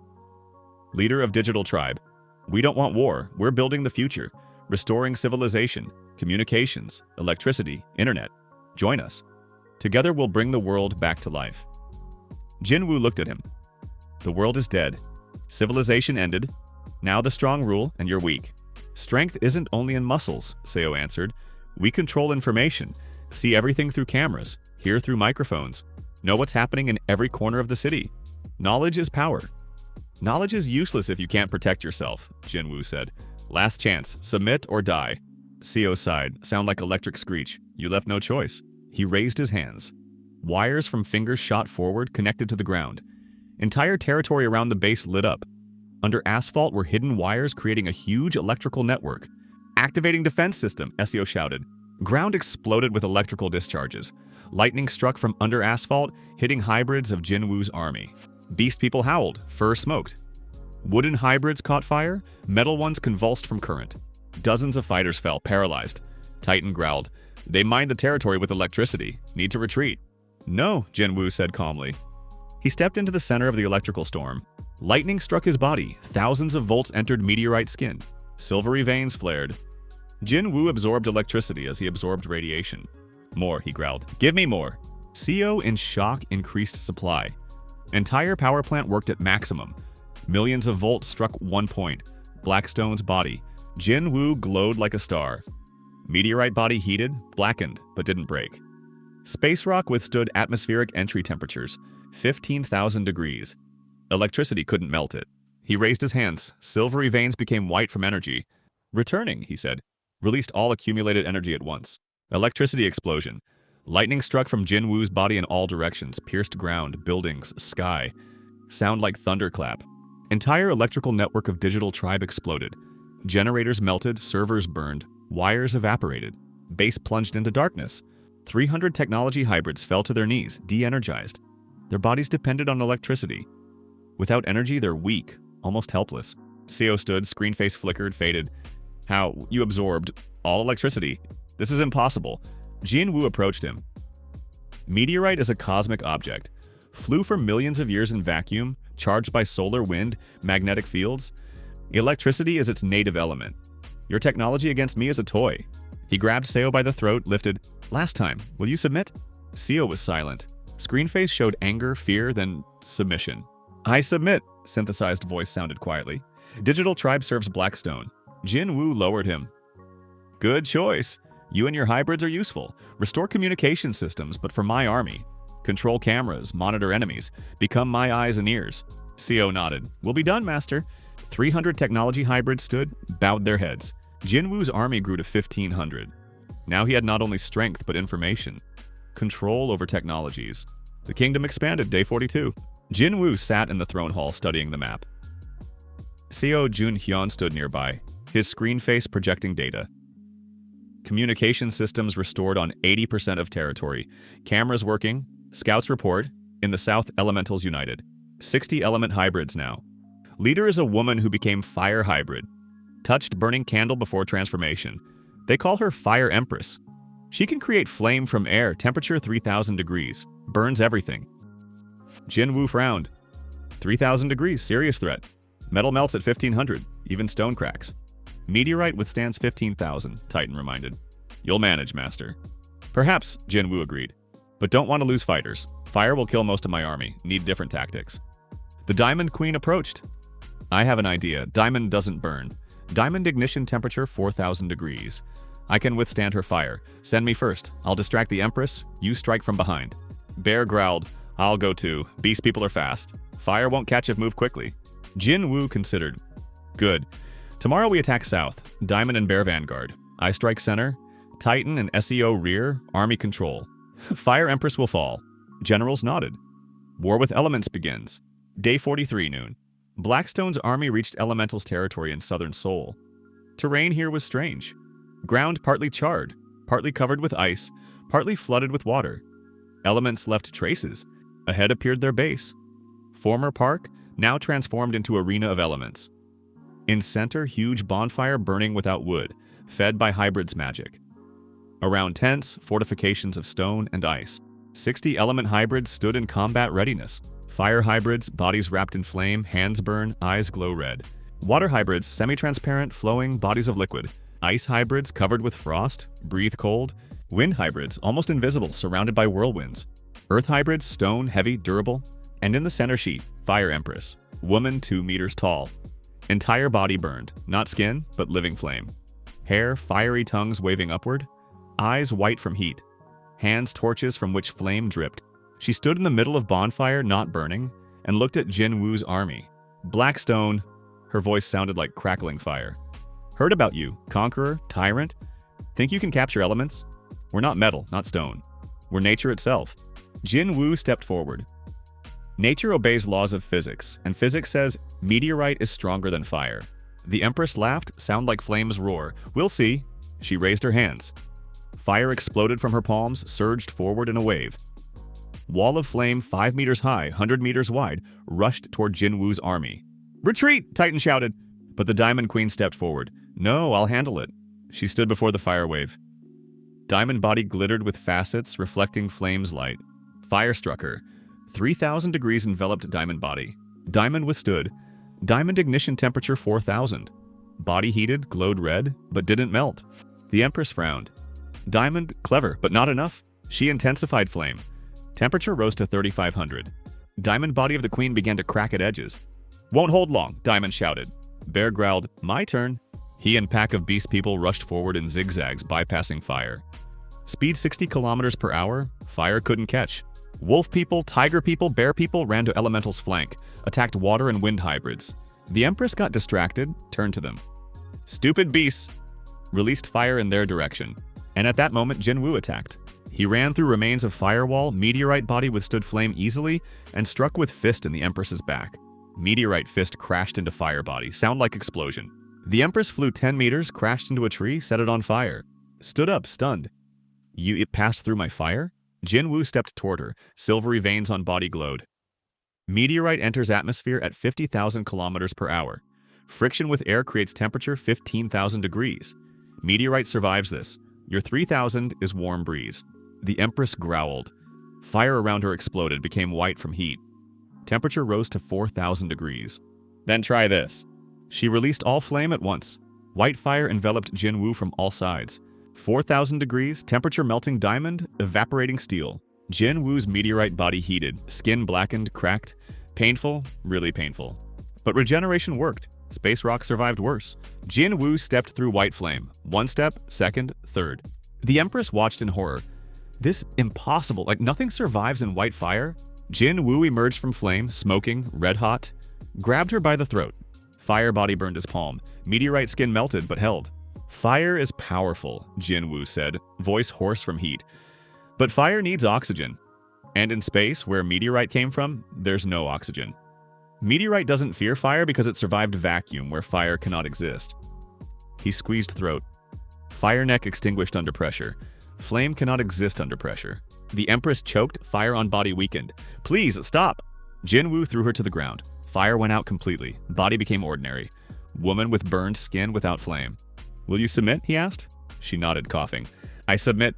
Speaker 1: Leader of Digital Tribe. We don't want war, we're building the future. Restoring civilization, communications, electricity, internet. Join us. Together we'll bring the world back to life. Jinwoo looked at him. The world is dead. Civilization ended. Now the strong rule and you're weak. Strength isn't only in muscles, Seo answered. We control information, see everything through cameras, hear through microphones, know what's happening in every corner of the city. Knowledge is power. Knowledge is useless if you can't protect yourself, Jinwoo said. Last chance, submit or die. Seo sighed, sound like electric screech. You left no choice. He raised his hands. Wires from fingers shot forward, connected to the ground. Entire territory around the base lit up. Under asphalt were hidden wires creating a huge electrical network. Activating defense system, Seo shouted. Ground exploded with electrical discharges. Lightning struck from under asphalt, hitting hybrids of Jinwoo's army. Beast people howled, fur smoked. Wooden hybrids caught fire, metal ones convulsed from current. Dozens of fighters fell, paralyzed. Titan growled. They mined the territory with electricity. Need to retreat. No, Jinwoo said calmly. He stepped into the center of the electrical storm. Lightning struck his body. Thousands of volts entered meteorite skin. Silvery veins flared. Jinwoo absorbed electricity as he absorbed radiation. More, he growled. Give me more. Seo, in shock, increased supply. Entire power plant worked at maximum. Millions of volts struck one point. Blackstone's body. Jinwoo glowed like a star. Meteorite body heated, blackened, but didn't break. Space rock withstood atmospheric entry temperatures, 15,000 degrees. Electricity couldn't melt it. He raised his hands. Silvery veins became white from energy. Returning, he said. Released all accumulated energy at once. Electricity explosion. Lightning struck from Jinwoo's body in all directions, pierced ground, buildings, sky. Sound like thunderclap. Entire electrical network of Digital Tribe exploded. Generators melted, servers burned, wires evaporated. Base plunged into darkness. 300 technology hybrids fell to their knees, de-energized. Their bodies depended on electricity. Without energy, they're weak, almost helpless. Seo stood, screen face flickered, faded. How? You absorbed all electricity? This is impossible. Jinwoo approached him. Meteorite is a cosmic object. Flew for millions of years in vacuum, charged by solar wind, magnetic fields. Electricity is its native element. Your technology against me is a toy. He grabbed Seo by the throat, lifted. Last time, will you submit? Seo was silent. Screen face showed anger, fear, then submission. I submit, synthesized voice sounded quietly. Digital Tribe serves Blackstone. Jinwoo lowered him. Good choice. You and your hybrids are useful. Restore communication systems, but for my army. Control cameras, monitor enemies. Become my eyes and ears. CO nodded. We'll be done, Master. 300 technology hybrids stood, bowed their heads. Jinwoo's army grew to 1,500. Now he had not only strength, but information. Control over technologies. The kingdom expanded, day 42. Jinwoo sat in the throne hall studying the map. Seo Jun-hyun stood nearby, his screen face projecting data. Communication systems restored on 80% of territory. Cameras working. Scouts report. In the south, elementals united. 60 element hybrids now. Leader is a woman who became fire hybrid. Touched burning candle before transformation. They call her Fire Empress. She can create flame from air, temperature 3,000 degrees. Burns everything. Jinwoo frowned. 3,000 degrees, serious threat. Metal melts at 1,500, even stone cracks. Meteorite withstands 15,000, Titan reminded. You'll manage, Master. Perhaps, Jinwoo agreed. But don't want to lose fighters. Fire will kill most of my army. Need different tactics. The Diamond Queen approached. I have an idea. Diamond doesn't burn. Diamond ignition temperature 4,000 degrees. I can withstand her fire. Send me first. I'll distract the Empress. You strike from behind. Bear growled. I'll go too. Beast people are fast. Fire won't catch if move quickly. Jinwoo considered. Good. Tomorrow we attack south. Diamond and Bear vanguard. I strike center. Titan and SEO rear. Army control. Fire Empress will fall. Generals nodded. War with elements begins. Day 43 noon. Blackstone's army reached Elemental's territory in southern Seoul. Terrain here was strange. Ground partly charred, partly covered with ice, partly flooded with water. Elements left traces. Ahead appeared their base. Former park, now transformed into arena of elements. In center, huge bonfire burning without wood, fed by hybrids magic. Around tents, fortifications of stone and ice. 60 element hybrids stood in combat readiness. Fire hybrids, bodies wrapped in flame, hands burn, eyes glow red. Water hybrids, semi-transparent, flowing, bodies of liquid. Ice hybrids, covered with frost, breathe cold. Wind hybrids, almost invisible, surrounded by whirlwinds. Earth hybrids, stone, heavy, durable. And in the center sheet, Fire Empress, woman 2 meters tall. Entire body burned, not skin, but living flame. Hair, fiery tongues waving upward. Eyes white from heat. Hands torches from which flame dripped. She stood in the middle of bonfire, not burning, and looked at Jinwoo's army. Blackstone, her voice sounded like crackling fire. Heard about you, conqueror, tyrant. Think you can capture elements? We're not metal, not stone. We're nature itself. Jinwoo stepped forward. Nature obeys laws of physics, and physics says meteorite is stronger than fire. The Empress laughed, sound like flames roar. We'll see. She raised her hands. Fire exploded from her palms, surged forward in a wave. Wall of flame 5 meters high, 100 meters wide, rushed toward Jinwoo's army. Retreat! Titan shouted. But the Diamond Queen stepped forward. No, I'll handle it. She stood before the fire wave. Diamond body glittered with facets, reflecting flame's light. Fire struck her. 3,000 degrees enveloped Diamond body. Diamond withstood. Diamond ignition temperature 4,000. Body heated, glowed red, but didn't melt. The Empress frowned. Diamond, clever, but not enough. She intensified flame. Temperature rose to 3,500. Diamond body of the Queen began to crack at edges. Won't hold long, Diamond shouted. Bear growled, my turn. He and pack of beast people rushed forward in zigzags, bypassing fire. Speed 60 kilometers per hour, fire couldn't catch. Wolf people, tiger people, bear people ran to Elemental's flank, attacked water and wind hybrids. The Empress got distracted, turned to them. Stupid beasts! Released fire in their direction. And at that moment, Jinwoo attacked. He ran through remains of firewall, meteorite body withstood flame easily, and struck with fist in the Empress's back. Meteorite fist crashed into fire body, sound like explosion. The Empress flew 10 meters, crashed into a tree, set it on fire. Stood up, stunned. It passed through my fire? Jinwoo stepped toward her, silvery veins on body glowed. Meteorite enters atmosphere at 50,000 kilometers per hour. Friction with air creates temperature 15,000 degrees. Meteorite survives this. Your 3,000 is warm breeze. The Empress growled. Fire around her exploded, became white from heat. Temperature rose to 4,000 degrees. Then try this. She released all flame at once. White fire enveloped Jinwoo from all sides. 4,000 degrees, temperature melting diamond, evaporating steel. Jinwoo's meteorite body heated, skin blackened, cracked. Painful, really painful. But regeneration worked. Space rock survived worse. Jinwoo stepped through white flame. One step, second, third. The Empress watched in horror. This impossible, like nothing survives in white fire? Jin Woo emerged from flame, smoking, red hot, grabbed her by the throat. Fire body burned his palm. Meteorite skin melted but held. Fire is powerful, Jin Woo said, voice hoarse from heat. But fire needs oxygen. And in space, where meteorite came from, there's no oxygen. Meteorite doesn't fear fire because it survived vacuum where fire cannot exist. He squeezed throat. Fire neck extinguished under pressure. Flame cannot exist under pressure. The Empress choked, fire on body weakened. Please, stop! Jin Woo threw her to the ground. Fire went out completely. Body became ordinary. Woman with burned skin without flame. Will you submit? He asked. She nodded, coughing. I submit.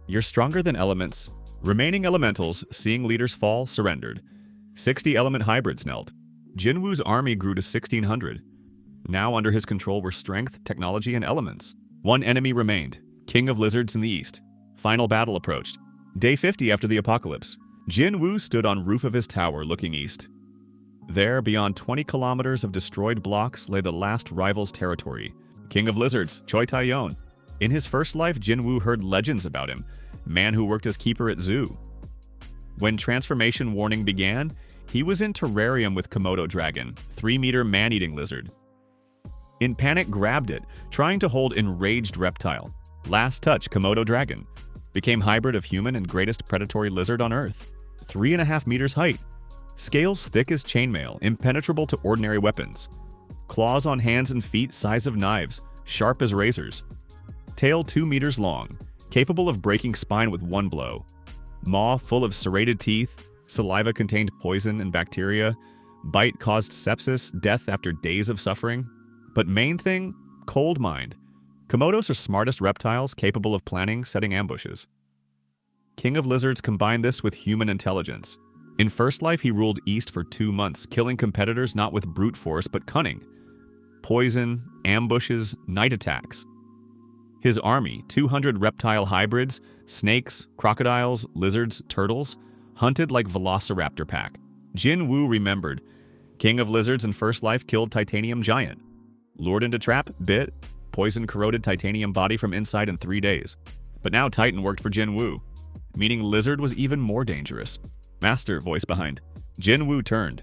Speaker 1: You're stronger than elements. Remaining elementals, seeing leaders fall, surrendered. 60 element hybrids knelt. Jin Woo's army grew to 1,600. Now under his control were strength, technology, and elements. One enemy remained, King of Lizards in the east. Final battle approached. Day 50 after the apocalypse. Jin Woo stood on roof of his tower looking east. There, beyond 20 kilometers of destroyed blocks, lay the last rival's territory. King of Lizards, Choi Tae-yeon. In his first life, Jin Woo heard legends about him. Man who worked as keeper at zoo. When transformation warning began, he was in terrarium with Komodo dragon, 3-meter man-eating lizard. In panic, grabbed it, trying to hold enraged reptile. Last touch, Komodo dragon. Became hybrid of human and greatest predatory lizard on Earth. 3.5 meters height. Scales thick as chainmail, impenetrable to ordinary weapons. Claws on hands and feet size of knives, sharp as razors. Tail 2 meters long, capable of breaking spine with one blow. Maw full of serrated teeth, saliva contained poison and bacteria. Bite caused sepsis, death after days of suffering. But main thing, cold mind. Komodos are smartest reptiles capable of planning, setting ambushes. King of Lizards combined this with human intelligence. In first life, he ruled east for 2 months, killing competitors not with brute force but cunning. Poison, ambushes, night attacks. His army, 200 reptile hybrids, snakes, crocodiles, lizards, turtles, hunted like velociraptor pack. Jin Woo remembered. King of Lizards in first life killed titanium giant. Lured into trap, bit, poison corroded titanium body from inside in 3 days. But now Titan worked for Jin Woo, meaning lizard was even more dangerous. Master, voice behind. Jin Woo turned.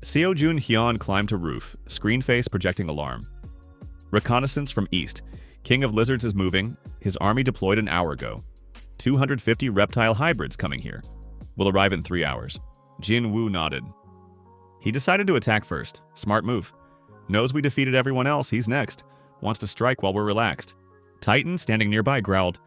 Speaker 1: Seo Jun Hyun climbed to roof, screen face projecting alarm. Reconnaissance from east. King of Lizards is moving. His army deployed an hour ago. 250 reptile hybrids coming here. Will arrive in 3 hours. Jin Woo nodded. He decided to attack first. Smart move. Knows we defeated everyone else, he's next. Wants to strike while we're relaxed. Titan, standing nearby, growled.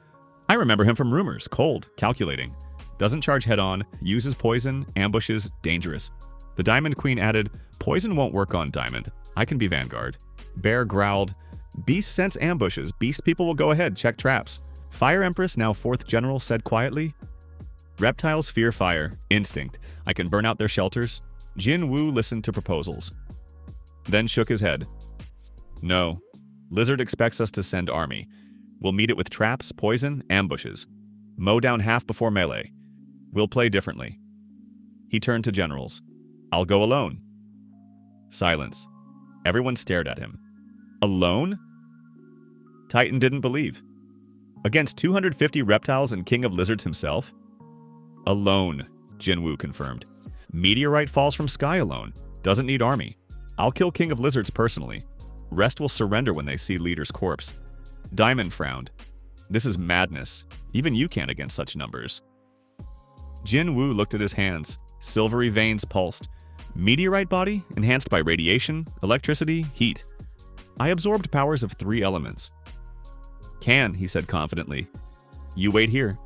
Speaker 1: I remember him from rumors. Cold, calculating. Doesn't charge head-on, uses poison, ambushes, dangerous. The Diamond Queen added, poison won't work on Diamond. I can be Vanguard. Bear growled, Beast sense ambushes. Beast people will go ahead, check traps. Fire Empress, now 4th General, said quietly, reptiles fear fire. Instinct. I can burn out their shelters. Jin Woo listened to proposals. Then shook his head. No. Lizard expects us to send army. We'll meet it with traps, poison, ambushes. Mow down half before melee. We'll play differently. He turned to generals. I'll go alone. Silence. Everyone stared at him. Alone? Titan didn't believe. Against 250 reptiles and King of Lizards himself? Alone, Jin Woo confirmed. Meteorite falls from sky alone. Doesn't need army. I'll kill King of Lizards personally. Rest will surrender when they see leader's corpse. Diamond frowned. This is madness. Even you can't against such numbers. Jin Woo looked at his hands. Silvery veins pulsed. Meteorite body, enhanced by radiation, electricity, heat. I absorbed powers of 3 elements. Can, he said confidently. You wait here.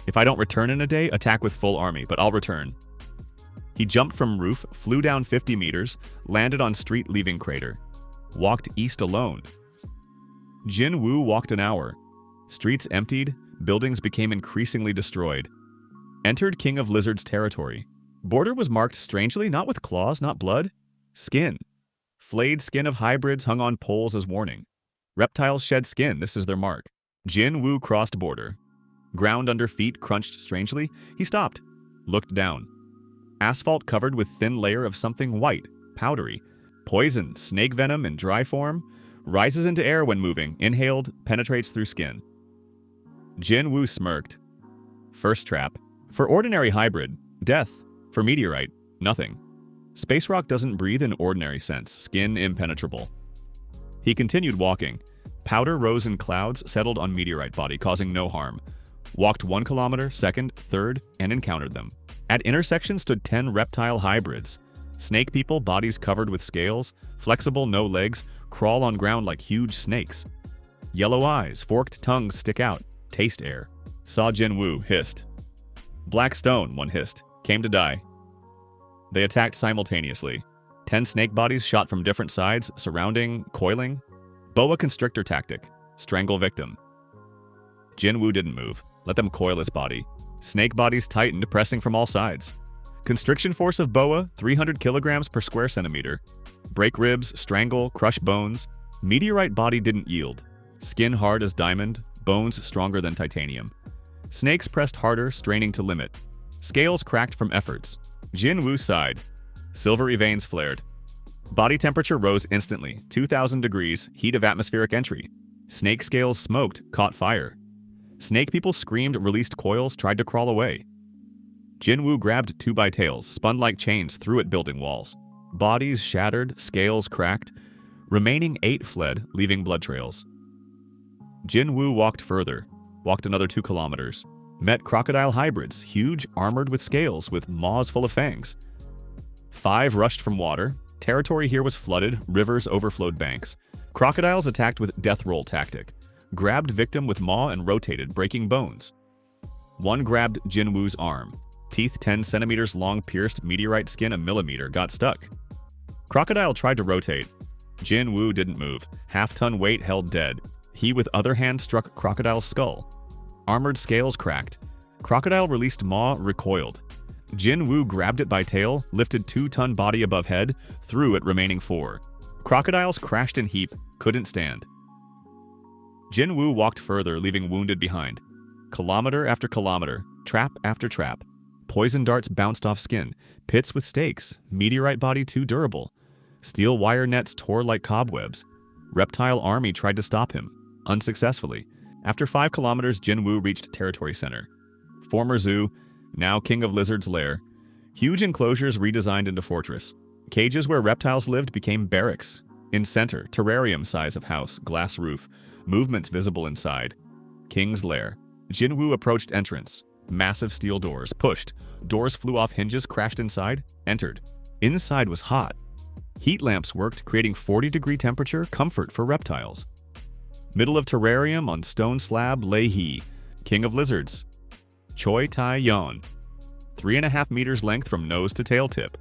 Speaker 1: If I don't return in a day, attack with full army, but I'll return. He jumped from roof, flew down 50 meters, landed on street leaving crater. Walked east alone. Jin Woo walked an hour. Streets emptied, buildings became increasingly destroyed. Entered King of Lizards territory. Border was marked strangely, not with claws, not blood. Skin. Flayed skin of hybrids hung on poles as warning. Reptiles shed skin, this is their mark. Jin Woo crossed border. Ground under feet crunched strangely. He stopped. Looked down. Asphalt covered with thin layer of something white, powdery. Poison, snake venom in dry form. Rises into air when moving, inhaled, penetrates through skin. Jin Woo smirked. First trap. For ordinary hybrid, death. For meteorite, nothing. Space rock doesn't breathe in ordinary sense, skin impenetrable. He continued walking. Powder rose in clouds, settled on meteorite body, causing no harm. Walked 1 kilometer, second, third, and encountered them. At intersection stood 10 reptile hybrids. Snake people, bodies covered with scales, flexible, no legs, crawl on ground like huge snakes. Yellow eyes, forked tongues stick out, taste air. Saw Jin Woo, hissed. Black stone, one hissed, came to die. They attacked simultaneously. 10 snake bodies shot from different sides, surrounding, coiling. Boa constrictor tactic, strangle victim. Jin Woo didn't move, let them coil his body. Snake bodies tightened, pressing from all sides. Constriction force of boa, 300 kilograms per square centimeter. Break ribs, strangle, crush bones. Meteorite body didn't yield. Skin hard as diamond, bones stronger than titanium. Snakes pressed harder, straining to limit. Scales cracked from efforts. Jin Woo sighed. Silvery veins flared. Body temperature rose instantly, 2,000 degrees, heat of atmospheric entry. Snake scales smoked, caught fire. Snake people screamed, released coils, tried to crawl away. Jin Woo grabbed 2 by tails, spun like chains, threw at building walls. Bodies shattered, scales cracked. Remaining 8 fled, leaving blood trails. Jin Woo walked further, walked another 2 kilometers. Met crocodile hybrids, huge, armored with scales, with maws full of fangs. 5 rushed from water. Territory here was flooded, rivers overflowed banks. Crocodiles attacked with death roll tactic. Grabbed victim with maw and rotated, breaking bones. 1 grabbed Jin Woo's arm. Teeth 10 centimeters long, pierced meteorite skin a millimeter, got stuck. Crocodile tried to rotate. Jin Woo didn't move. Half-ton weight held dead. He with other hand struck crocodile's skull. Armored scales cracked. Crocodile released maw, recoiled. Jin Woo grabbed it by tail, lifted 2-ton body above head, threw at remaining 4. Crocodiles crashed in heap, couldn't stand. Jin Woo walked further, leaving wounded behind. Kilometer after kilometer, trap after trap. Poison darts bounced off skin, pits with stakes, meteorite body too durable. Steel wire nets tore like cobwebs. Reptile army tried to stop him, unsuccessfully. After 5 kilometers, Jin Woo reached territory center. Former zoo, now king of lizards' lair. Huge enclosures redesigned into fortress. Cages where reptiles lived became barracks. In center, terrarium size of house, glass roof. Movements visible inside. King's lair. Jin Woo approached entrance. Massive steel doors, pushed. Doors flew off hinges, crashed inside, entered. Inside was hot. Heat lamps worked, creating 40-degree temperature, comfort for reptiles. Middle of terrarium, on stone slab, lay he, king of lizards. Choi Tai Yon. 3.5 meters length from nose to tail tip.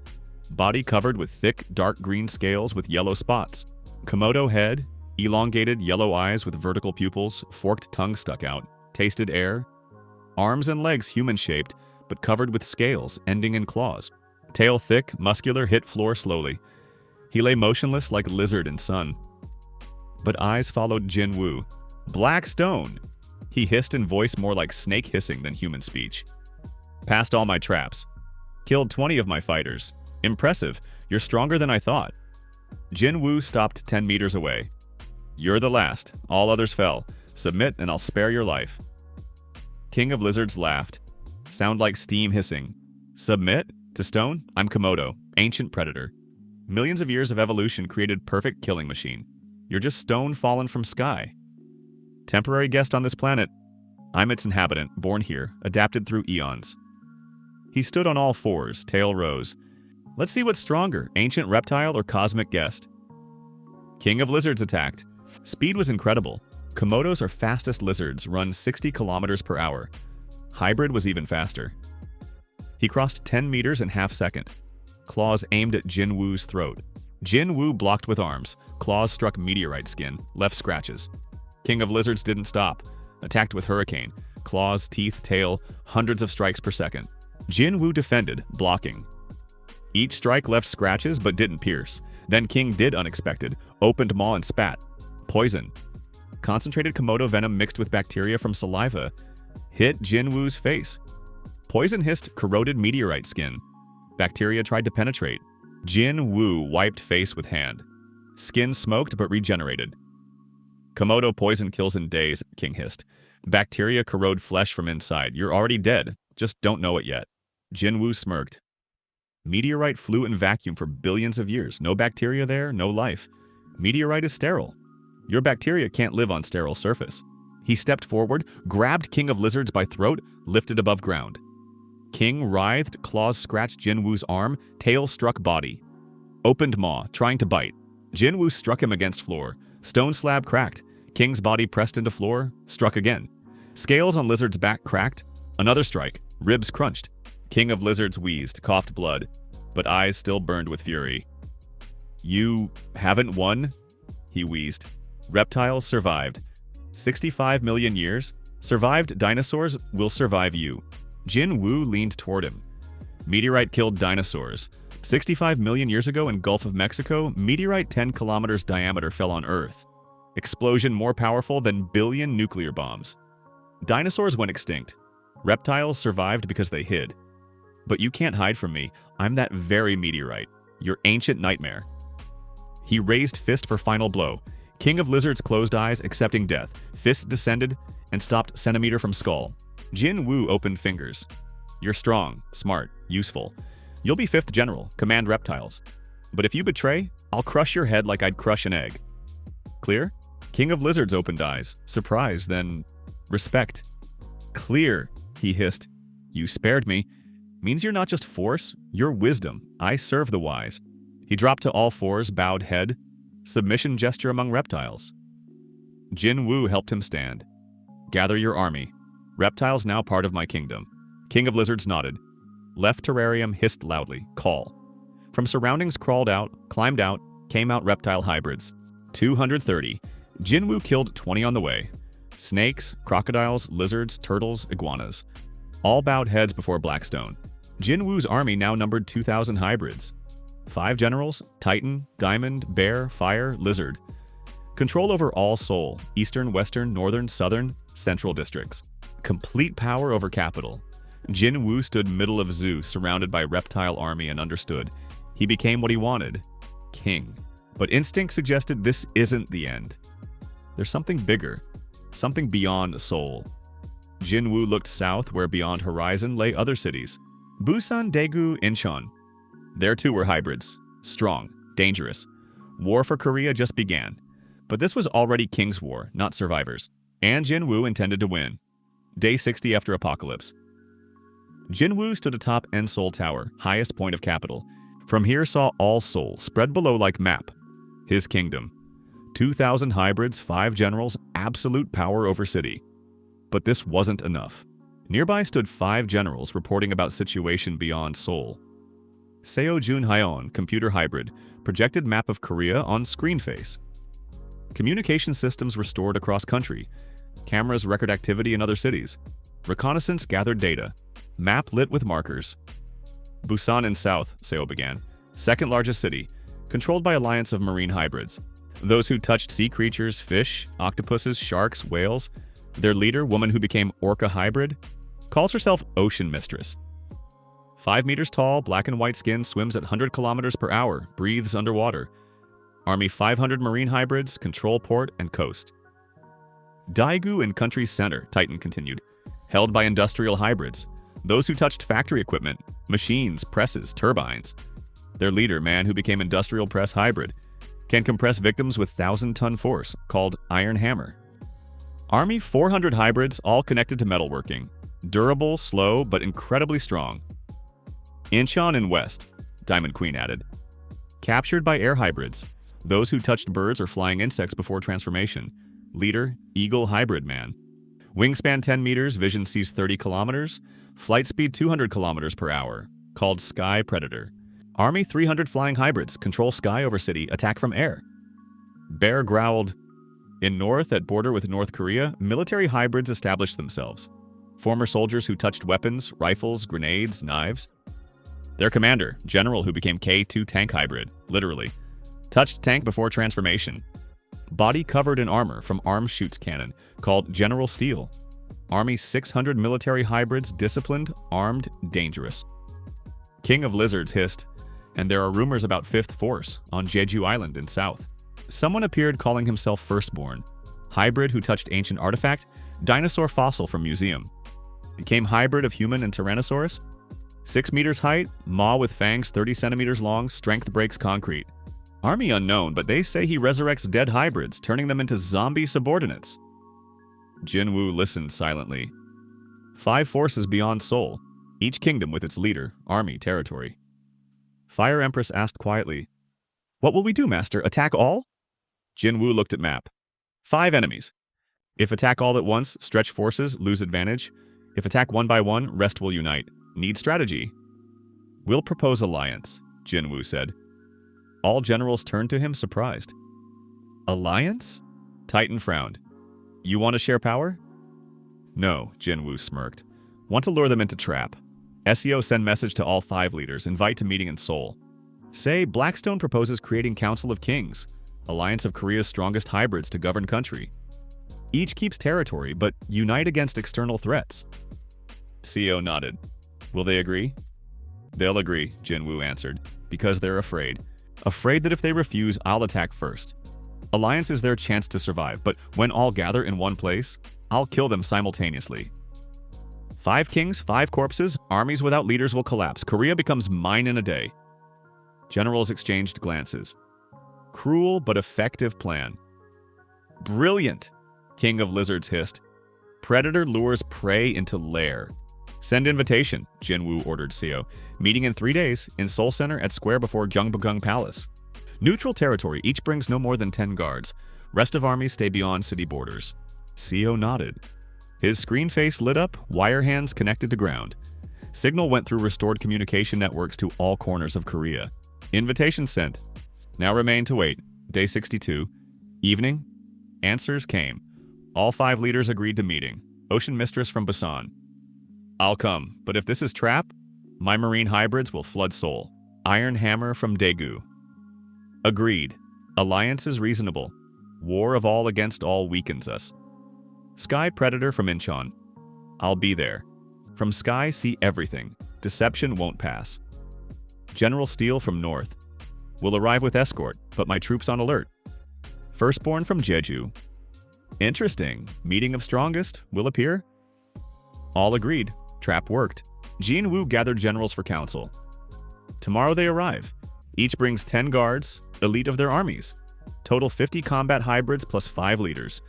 Speaker 1: Body covered with thick, dark green scales with yellow spots. Komodo head, elongated yellow eyes with vertical pupils, forked tongue stuck out, tasted air. Arms and legs human-shaped, but covered with scales, ending in claws. Tail thick, muscular, hit floor slowly. He lay motionless like lizard in sun. But eyes followed Jin Woo. Black stone! He hissed in voice more like snake hissing than human speech. Passed all my traps. Killed 20 of my fighters. Impressive. You're stronger than I thought. Jin Woo stopped 10 meters away. You're the last. All others fell. Submit and I'll spare your life. King of Lizards laughed. Sound like steam hissing. Submit? To stone? I'm Komodo, ancient predator. Millions of years of evolution created perfect killing machine. You're just stone fallen from sky. Temporary guest on this planet. I'm its inhabitant, born here, adapted through eons. He stood on all fours, tail rose. Let's see what's stronger, ancient reptile or cosmic guest. King of Lizards attacked. Speed was incredible. Komodos are fastest lizards, run 60 kilometers per hour. Hybrid was even faster. He crossed 10 meters in half second. Claws aimed at Jin Woo's throat. Jin Woo blocked with arms. Claws struck meteorite skin, left scratches. King of Lizards didn't stop. Attacked with hurricane. Claws, teeth, tail, hundreds of strikes per second. Jin Woo defended, blocking. Each strike left scratches but didn't pierce. Then King did unexpected, opened maw and spat. Poison. Concentrated Komodo venom mixed with bacteria from saliva hit Jin Woo's face. Poison hissed corroded meteorite skin. Bacteria tried to penetrate. Jin Woo wiped face with hand. Skin smoked but regenerated. Komodo poison kills in days, King hissed. Bacteria corrode flesh from inside. You're already dead. Just don't know it yet. Jinwoo smirked. Meteorite flew in vacuum for billions of years. No bacteria there, no life. Meteorite is sterile. Your bacteria can't live on sterile surface. He stepped forward, grabbed King of Lizards by throat, lifted above ground. King writhed, claws scratched Jinwoo's arm, tail struck body. Opened maw, trying to bite. Jinwoo struck him against floor. Stone slab cracked. King's body pressed into floor, struck again. Scales on Lizard's back cracked. Another strike. Ribs crunched. King of Lizards wheezed, coughed blood, but eyes still burned with fury. You haven't won? He wheezed. Reptiles survived. 65 million years? Survived dinosaurs will survive you. Jinwoo leaned toward him. Meteorite killed dinosaurs. 65 million years ago in Gulf of Mexico, meteorite 10 kilometers diameter fell on Earth. Explosion more powerful than billion nuclear bombs. Dinosaurs went extinct. Reptiles survived because they hid. But you can't hide from me. I'm that very meteorite. Your ancient nightmare. He raised fist for final blow. King of Lizards closed eyes, accepting death. Fist descended and stopped centimeter from skull. Jinwoo opened fingers. You're strong, smart, useful. You'll be 5th general, command reptiles. But if you betray, I'll crush your head like I'd crush an egg. Clear? King of Lizards opened eyes. Surprise, then respect. Clear, he hissed. You spared me. Means you're not just force, you're wisdom. I serve the wise. He dropped to all fours, bowed head. Submission gesture among reptiles. Jinwoo helped him stand. Gather your army. Reptiles now part of my kingdom. King of Lizards nodded. Left terrarium hissed loudly. Call. From surroundings crawled out, climbed out, came out reptile hybrids. 230. Jinwoo killed 20 on the way. Snakes, crocodiles, lizards, turtles, iguanas. All bowed heads before Blackstone. Jinwoo's army now numbered 2,000 hybrids. 5 generals, Titan, Diamond, Bear, Fire, Lizard. Control over all Seoul, Eastern, Western, Northern, Southern, Central districts. Complete power over capital. Jinwoo stood middle of zoo, surrounded by reptile army, and understood. He became what he wanted. King. But instinct suggested this isn't the end. There's something bigger. Something beyond Seoul. Jinwoo looked south, where beyond horizon lay other cities. Busan, Daegu, Incheon. There too were hybrids. Strong. Dangerous. War for Korea just began. But this was already King's War, not survivors. And Jinwoo intended to win. Day 60 after apocalypse. Jinwoo stood atop Seoul Tower, highest point of capital. From here saw all Seoul, spread below like map. His kingdom. 2,000 hybrids, 5 generals, absolute power over city. But this wasn't enough. Nearby stood 5 generals reporting about situation beyond Seoul. Seo Jun Hyeon, computer hybrid, projected map of Korea on screen face. Communication systems restored across country. Cameras record activity in other cities. Reconnaissance gathered data. Map lit with markers. Busan in south, Seo began. Second largest city, controlled by alliance of marine hybrids. Those who touched sea creatures, fish, octopuses, sharks, whales. Their leader, woman who became orca hybrid, calls herself Ocean Mistress. 5 meters tall, black and white skin, swims at 100 kilometers per hour, breathes underwater. Army 500 marine hybrids, control port and coast. Daegu in country's center, Titan continued, held by industrial hybrids. Those who touched factory equipment, machines, presses, turbines. Their leader, man who became industrial press hybrid, can compress victims with 1,000-ton force, called Iron Hammer. Army 400 hybrids, all connected to metalworking. Durable, slow, but incredibly strong. Incheon in west, Diamond Queen added. Captured by air hybrids, those who touched birds or flying insects before transformation. Leader, Eagle Hybrid Man. Wingspan 10 meters, vision sees 30 kilometers. Flight speed 200 kilometers per hour, called Sky Predator. Army 300 flying hybrids, control sky over city, attack from air. Bear growled. In north, at border with North Korea, military hybrids established themselves. Former soldiers who touched weapons, rifles, grenades, knives. Their commander, general who became K2 tank hybrid, literally. Touched tank before transformation. Body covered in armor from arm shoots cannon, called General Steel. Army 600 military hybrids, disciplined, armed, dangerous. King of Lizards hissed, and there are rumors about 5th Force on Jeju Island in south. Someone appeared calling himself Firstborn. Hybrid who touched ancient artifact. Dinosaur fossil from museum. Became hybrid of human and Tyrannosaurus. 6 meters height, maw with fangs 30 centimeters long, strength breaks concrete. Army unknown, but they say he resurrects dead hybrids, turning them into zombie subordinates. Jinwoo listened silently. 5 forces beyond Seoul, each kingdom with its leader, army, territory. Fire Empress asked quietly, "What will we do, Master? Attack all?" Jinwoo looked at map. 5 enemies. If attack all at once, stretch forces, lose advantage. If attack one by one, rest will unite. Need strategy. "We'll propose alliance," Jinwoo said. All generals turned to him surprised. "Alliance?" Titan frowned. "You want to share power?" "No," Jinwoo smirked. "Want to lure them into trap. SEO send message to all 5 leaders, invite to meeting in Seoul. Say Blackstone proposes creating Council of Kings, alliance of Korea's strongest hybrids to govern country. Each keeps territory, but unite against external threats." CEO nodded. "Will they agree?" "They'll agree," Jinwoo answered, "because they're afraid. Afraid that if they refuse, I'll attack first. Alliance is their chance to survive, but when all gather in one place, I'll kill them simultaneously. 5 kings, 5 corpses, armies without leaders will collapse. Korea becomes mine in a day." Generals exchanged glances. Cruel but effective plan. "Brilliant," King of Lizards hissed. "Predator lures prey into lair." "Send invitation," Jinwoo ordered CEO. "Meeting in 3 days, in Seoul Center at square before Gyeongbokgung Palace. Neutral territory, each brings no more than 10 guards. Rest of armies stay beyond city borders." CEO nodded. His screen face lit up, wire hands connected to ground. Signal went through restored communication networks to all corners of Korea. Invitation sent. Now remain to wait. Day 62. Evening. Answers came. All 5 leaders agreed to meeting. Ocean Mistress from Busan. "I'll come, but if this is trap, my marine hybrids will flood Seoul." Iron Hammer from Daegu. Agreed. Alliance is reasonable. War of all against all weakens us. Sky Predator from Incheon. "I'll be there. From Sky, see everything. Deception won't pass." General Steel from North. "Will arrive with escort, but my troops on alert." Firstborn from Jeju. "Interesting. Meeting of strongest. Will appear." All agreed. Trap worked. Jinwoo gathered generals for council. Tomorrow they arrive. Each brings 10 guards, elite of their armies. Total 50 combat hybrids plus 5 leaders.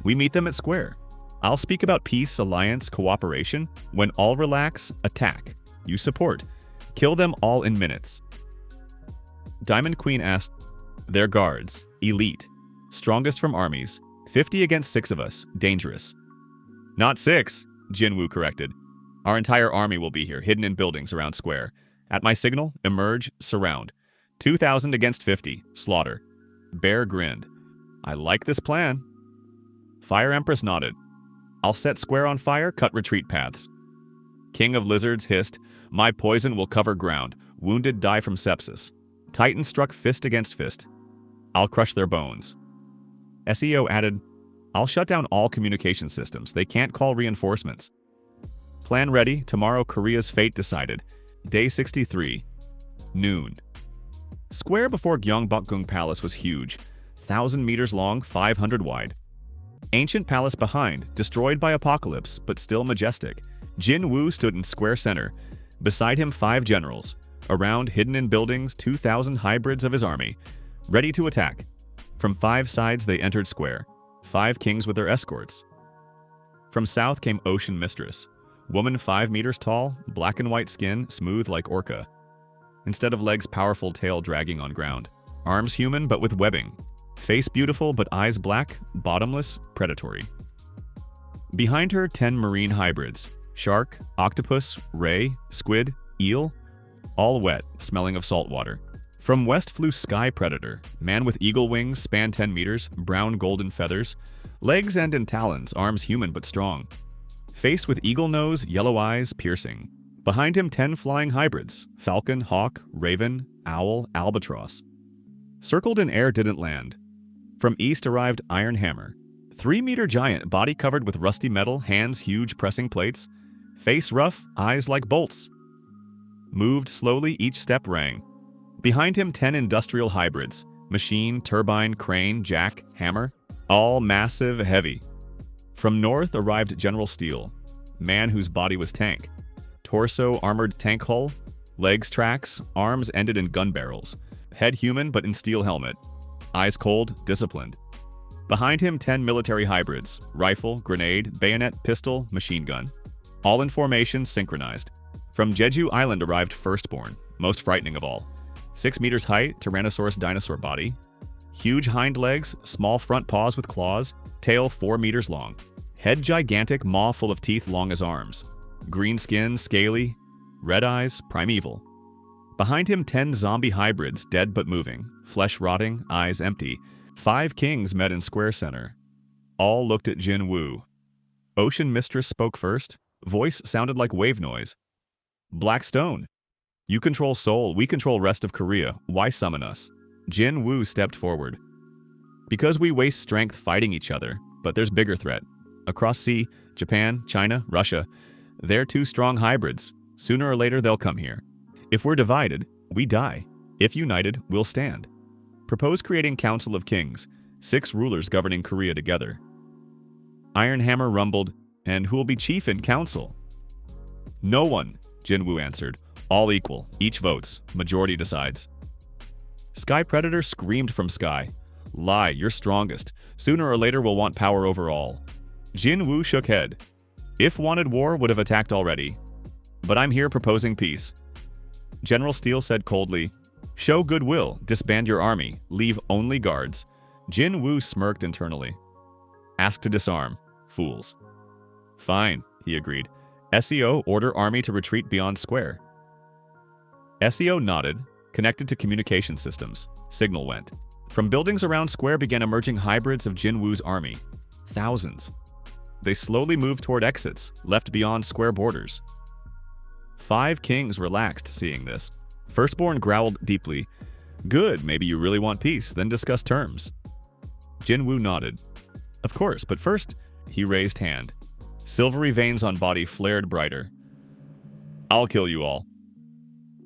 Speaker 1: We meet them at square. I'll speak about peace, alliance, cooperation. When all relax, attack. You support. Kill them all in minutes. Diamond Queen asked, "Their guards, elite, strongest from armies, 50 against 6 of us, dangerous." "Not 6, Jinwoo corrected. "Our entire army will be here, hidden in buildings around square. At my signal, emerge, surround. 2,000 against 50, slaughter." Bear grinned. "I like this plan." Fire Empress nodded. "I'll set square on fire, cut retreat paths." King of Lizards hissed, "My poison will cover ground. Wounded die from sepsis." Titan struck fist against fist. "I'll crush their bones." SEO added, "I'll shut down all communication systems. They can't call reinforcements." Plan ready. Tomorrow Korea's fate decided. Day 63. Noon. Square before Gyeongbokgung Palace was huge. 1,000 meters long, 500 wide. Ancient palace behind, destroyed by apocalypse, but still majestic. Jinwoo stood in square center. Beside him 5 generals. Around, hidden in buildings, 2,000 hybrids of his army. Ready to attack. From 5 sides they entered square. 5 kings with their escorts. From south came Ocean Mistress. Woman 5 meters tall, black and white skin, smooth like orca. Instead of legs, powerful tail dragging on ground. Arms human but with webbing. Face beautiful but eyes black, bottomless, predatory. Behind her 10 marine hybrids. Shark, octopus, ray, squid, eel. All wet, smelling of salt water. From west flew Sky Predator, man with eagle wings, span 10 meters, brown golden feathers. Legs end in talons, arms human but strong. Face with eagle nose, yellow eyes, piercing. Behind him 10 flying hybrids, falcon, hawk, raven, owl, albatross. Circled in air didn't land. From east arrived Iron Hammer. 3-meter giant, body covered with rusty metal, hands huge pressing plates. Face rough, eyes like bolts. Moved slowly, each step rang. Behind him 10 industrial hybrids. Machine, turbine, crane, jack, hammer. All massive, heavy. From north arrived General Steel, man whose body was tank. Torso armored tank hull, legs tracks, arms ended in gun barrels. Head human but in steel helmet. Eyes cold, disciplined. Behind him 10 military hybrids, rifle, grenade, bayonet, pistol, machine gun. All in formation, synchronized. From Jeju Island arrived Firstborn, most frightening of all. 6 meters height, Tyrannosaurus dinosaur body. Huge hind legs, small front paws with claws, tail 4 meters long. Head gigantic, maw full of teeth long as arms. Green skin, scaly. Red eyes, primeval. Behind him 10 zombie hybrids, dead but moving. Flesh rotting, eyes empty. 5 kings met in square center. All looked at Jin Woo. Ocean Mistress spoke first. Voice sounded like wave noise. Black Stone. You control Seoul, we control rest of Korea. Why summon us? Jin Woo stepped forward. Because we waste strength fighting each other, but there's bigger threat. Across sea, Japan, China, Russia, they're 2 strong hybrids. Sooner or later they'll come here. If we're divided, we die. If united, we'll stand. Propose creating Council of Kings, 6 rulers governing Korea together. Iron Hammer rumbled, and who'll be chief in council? No one, Jin Woo answered. All equal, each votes, majority decides. Sky Predator screamed from Sky. Lie, you're strongest. Sooner or later we'll want power over all. Jin Woo shook head. If wanted war, would have attacked already. But I'm here proposing peace. General Steel said coldly, show goodwill, disband your army, leave only guards. Jin Woo smirked internally. Ask to disarm, fools. Fine, he agreed. SEO, order army to retreat beyond square. SEO nodded, connected to communication systems. Signal went. From buildings around square began emerging hybrids of Jin Woo's army. Thousands. They slowly moved toward exits, left beyond square borders. 5 kings relaxed seeing this. Firstborn growled deeply. Good, maybe you really want peace, then discuss terms. Jin Woo nodded. Of course, but first, he raised hand. Silvery veins on body flared brighter. I'll kill you all.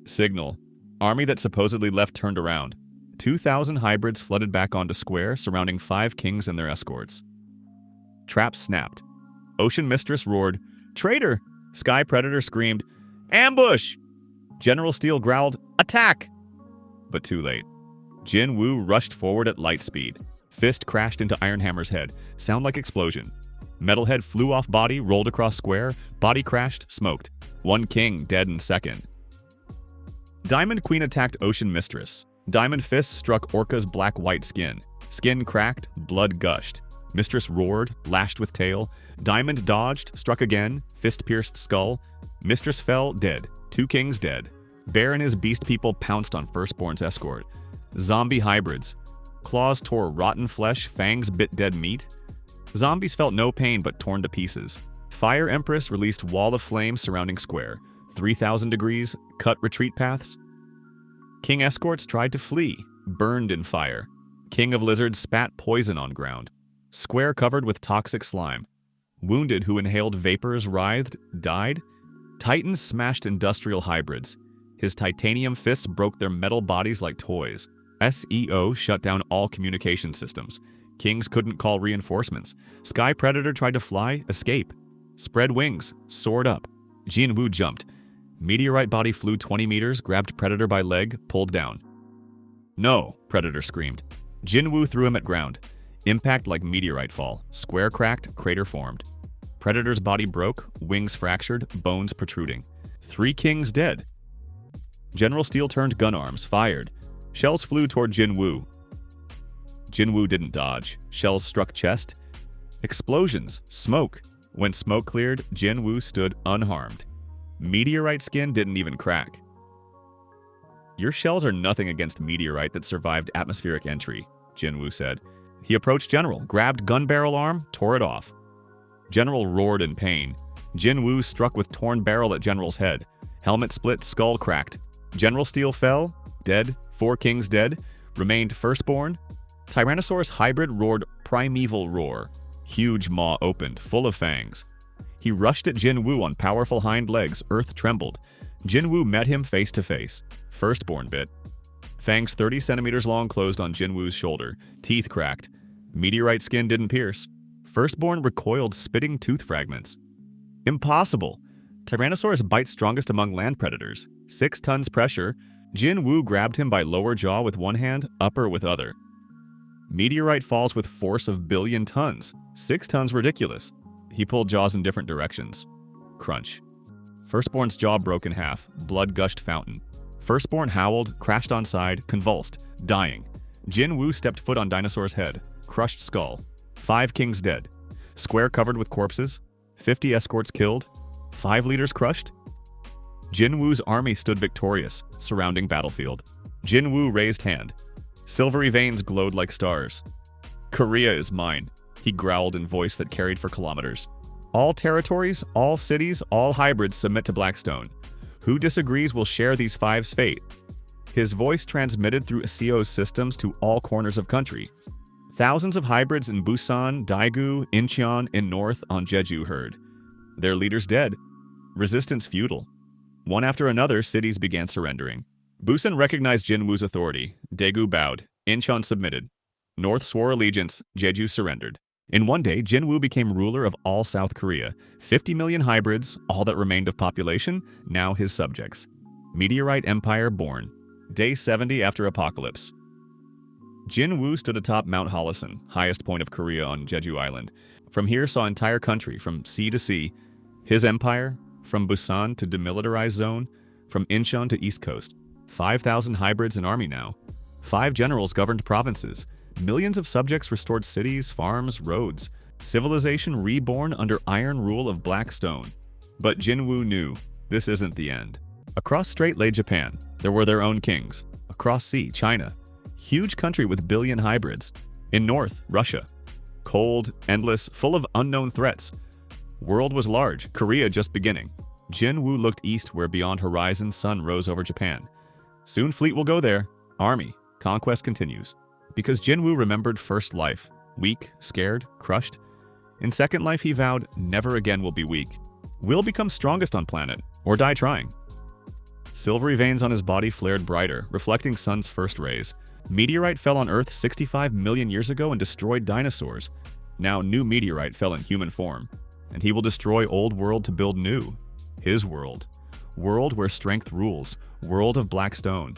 Speaker 1: Signal. Army that supposedly left turned around. 2,000 hybrids flooded back onto square, surrounding 5 kings and their escorts. Traps snapped. Ocean Mistress roared, Traitor! Sky Predator screamed, Ambush! General Steel growled, Attack! But too late. Jin Woo rushed forward at light speed. Fist crashed into Iron Hammer's head. Sound like explosion. Metalhead flew off body, rolled across square. Body crashed, smoked. 1 king dead in second. Diamond Queen attacked Ocean Mistress. Diamond Fist struck Orca's black-white skin. Skin cracked, blood gushed. Mistress roared, lashed with tail. Diamond dodged, struck again. Fist pierced skull. Mistress fell, dead. 2 kings dead. Bear and his beast people pounced on Firstborn's escort. Zombie hybrids. Claws tore rotten flesh, fangs bit dead meat. Zombies felt no pain but torn to pieces. Fire Empress released wall of flame surrounding square. 3,000 degrees, cut retreat paths. King escorts tried to flee, burned in fire. King of Lizards spat poison on ground. Square covered with toxic slime. Wounded who inhaled vapors writhed, died. Titans smashed industrial hybrids. His titanium fists broke their metal bodies like toys. SEO shut down all communication systems. Kings couldn't call reinforcements. Sky Predator tried to fly, escape. Spread wings, soared up. Jin Woo jumped. Meteorite body flew 20 meters, grabbed Predator by leg, pulled down. No, Predator screamed. Jin Woo threw him at ground. Impact like meteorite fall. Square cracked, crater formed. Predator's body broke, wings fractured, bones protruding. 3 kings dead. General Steel turned gun arms, fired. Shells flew toward Jin Woo. Jin Woo didn't dodge. Shells struck chest. Explosions, smoke. When smoke cleared, Jin Woo stood unharmed. Meteorite skin didn't even crack. Your shells are nothing against meteorite that survived atmospheric entry, Jin Woo said. He approached General, grabbed gun barrel arm, tore it off. General roared in pain. Jin Woo struck with torn barrel at General's head. Helmet split, skull cracked. General Steel fell, dead. 4 kings dead. Remained Firstborn. Tyrannosaurus hybrid roared primeval roar. Huge maw opened, full of fangs. He rushed at Jin Woo on powerful hind legs, earth trembled. Jin Woo met him face to face. Firstborn bit. Fangs 30 centimeters long closed on Jin Woo's shoulder. Teeth cracked. Meteorite skin didn't pierce. Firstborn recoiled, spitting tooth fragments. Impossible! Tyrannosaurus bites strongest among land predators. 6 tons pressure. Jin Woo grabbed him by lower jaw with one hand, upper with other. Meteorite falls with force of billion tons. 6 tons ridiculous. He pulled jaws in different directions. Crunch. Firstborn's jaw broke in half. Blood gushed fountain. Firstborn howled, crashed on side, convulsed, dying. Jin Woo stepped foot on dinosaur's head. Crushed skull. 5 kings dead. Square covered with corpses. 50 escorts killed. 5 leaders crushed. Jin Woo's army stood victorious, surrounding battlefield. Jin Woo raised hand. Silvery veins glowed like stars. Korea is mine, he growled in voice that carried for kilometers. All territories, all cities, all hybrids submit to Blackstone. Who disagrees will share these 5's fate. His voice transmitted through Seoul's systems to all corners of country. Thousands of hybrids in Busan, Daegu, Incheon, and North on Jeju heard. Their leaders dead. Resistance futile. One after another, cities began surrendering. Busan recognized Jin Woo's authority. Daegu bowed. Incheon submitted. North swore allegiance. Jeju surrendered. In one day, Jin Woo became ruler of all South Korea. 50 million hybrids, all that remained of population, now his subjects. Meteorite Empire born. Day 70 after apocalypse. Jin Woo stood atop Mount Halasan, highest point of Korea on Jeju Island. From here saw entire country from sea to sea. His empire, from Busan to demilitarized zone, from Incheon to East Coast. 5,000 hybrids in army now. 5 generals governed provinces. Millions of subjects restored cities, farms, roads. Civilization reborn under iron rule of Blackstone. But Jin Woo knew, this isn't the end. Across strait lay Japan. There were their own kings. Across sea, China. Huge country with billion hybrids. In north, Russia. Cold, endless, full of unknown threats. World was large, Korea just beginning. Jin Woo looked east where beyond horizon sun rose over Japan. Soon fleet will go there. Army. Conquest continues. Because Jin Woo remembered first life. Weak, scared, crushed. In second life he vowed, never again will be weak. Will become strongest on planet, or die trying. Silvery veins on his body flared brighter, reflecting sun's first rays. Meteorite fell on Earth 65 million years ago and destroyed dinosaurs. Now new meteorite fell in human form. And he will destroy old world to build new. His world. World where strength rules. World of Blackstone.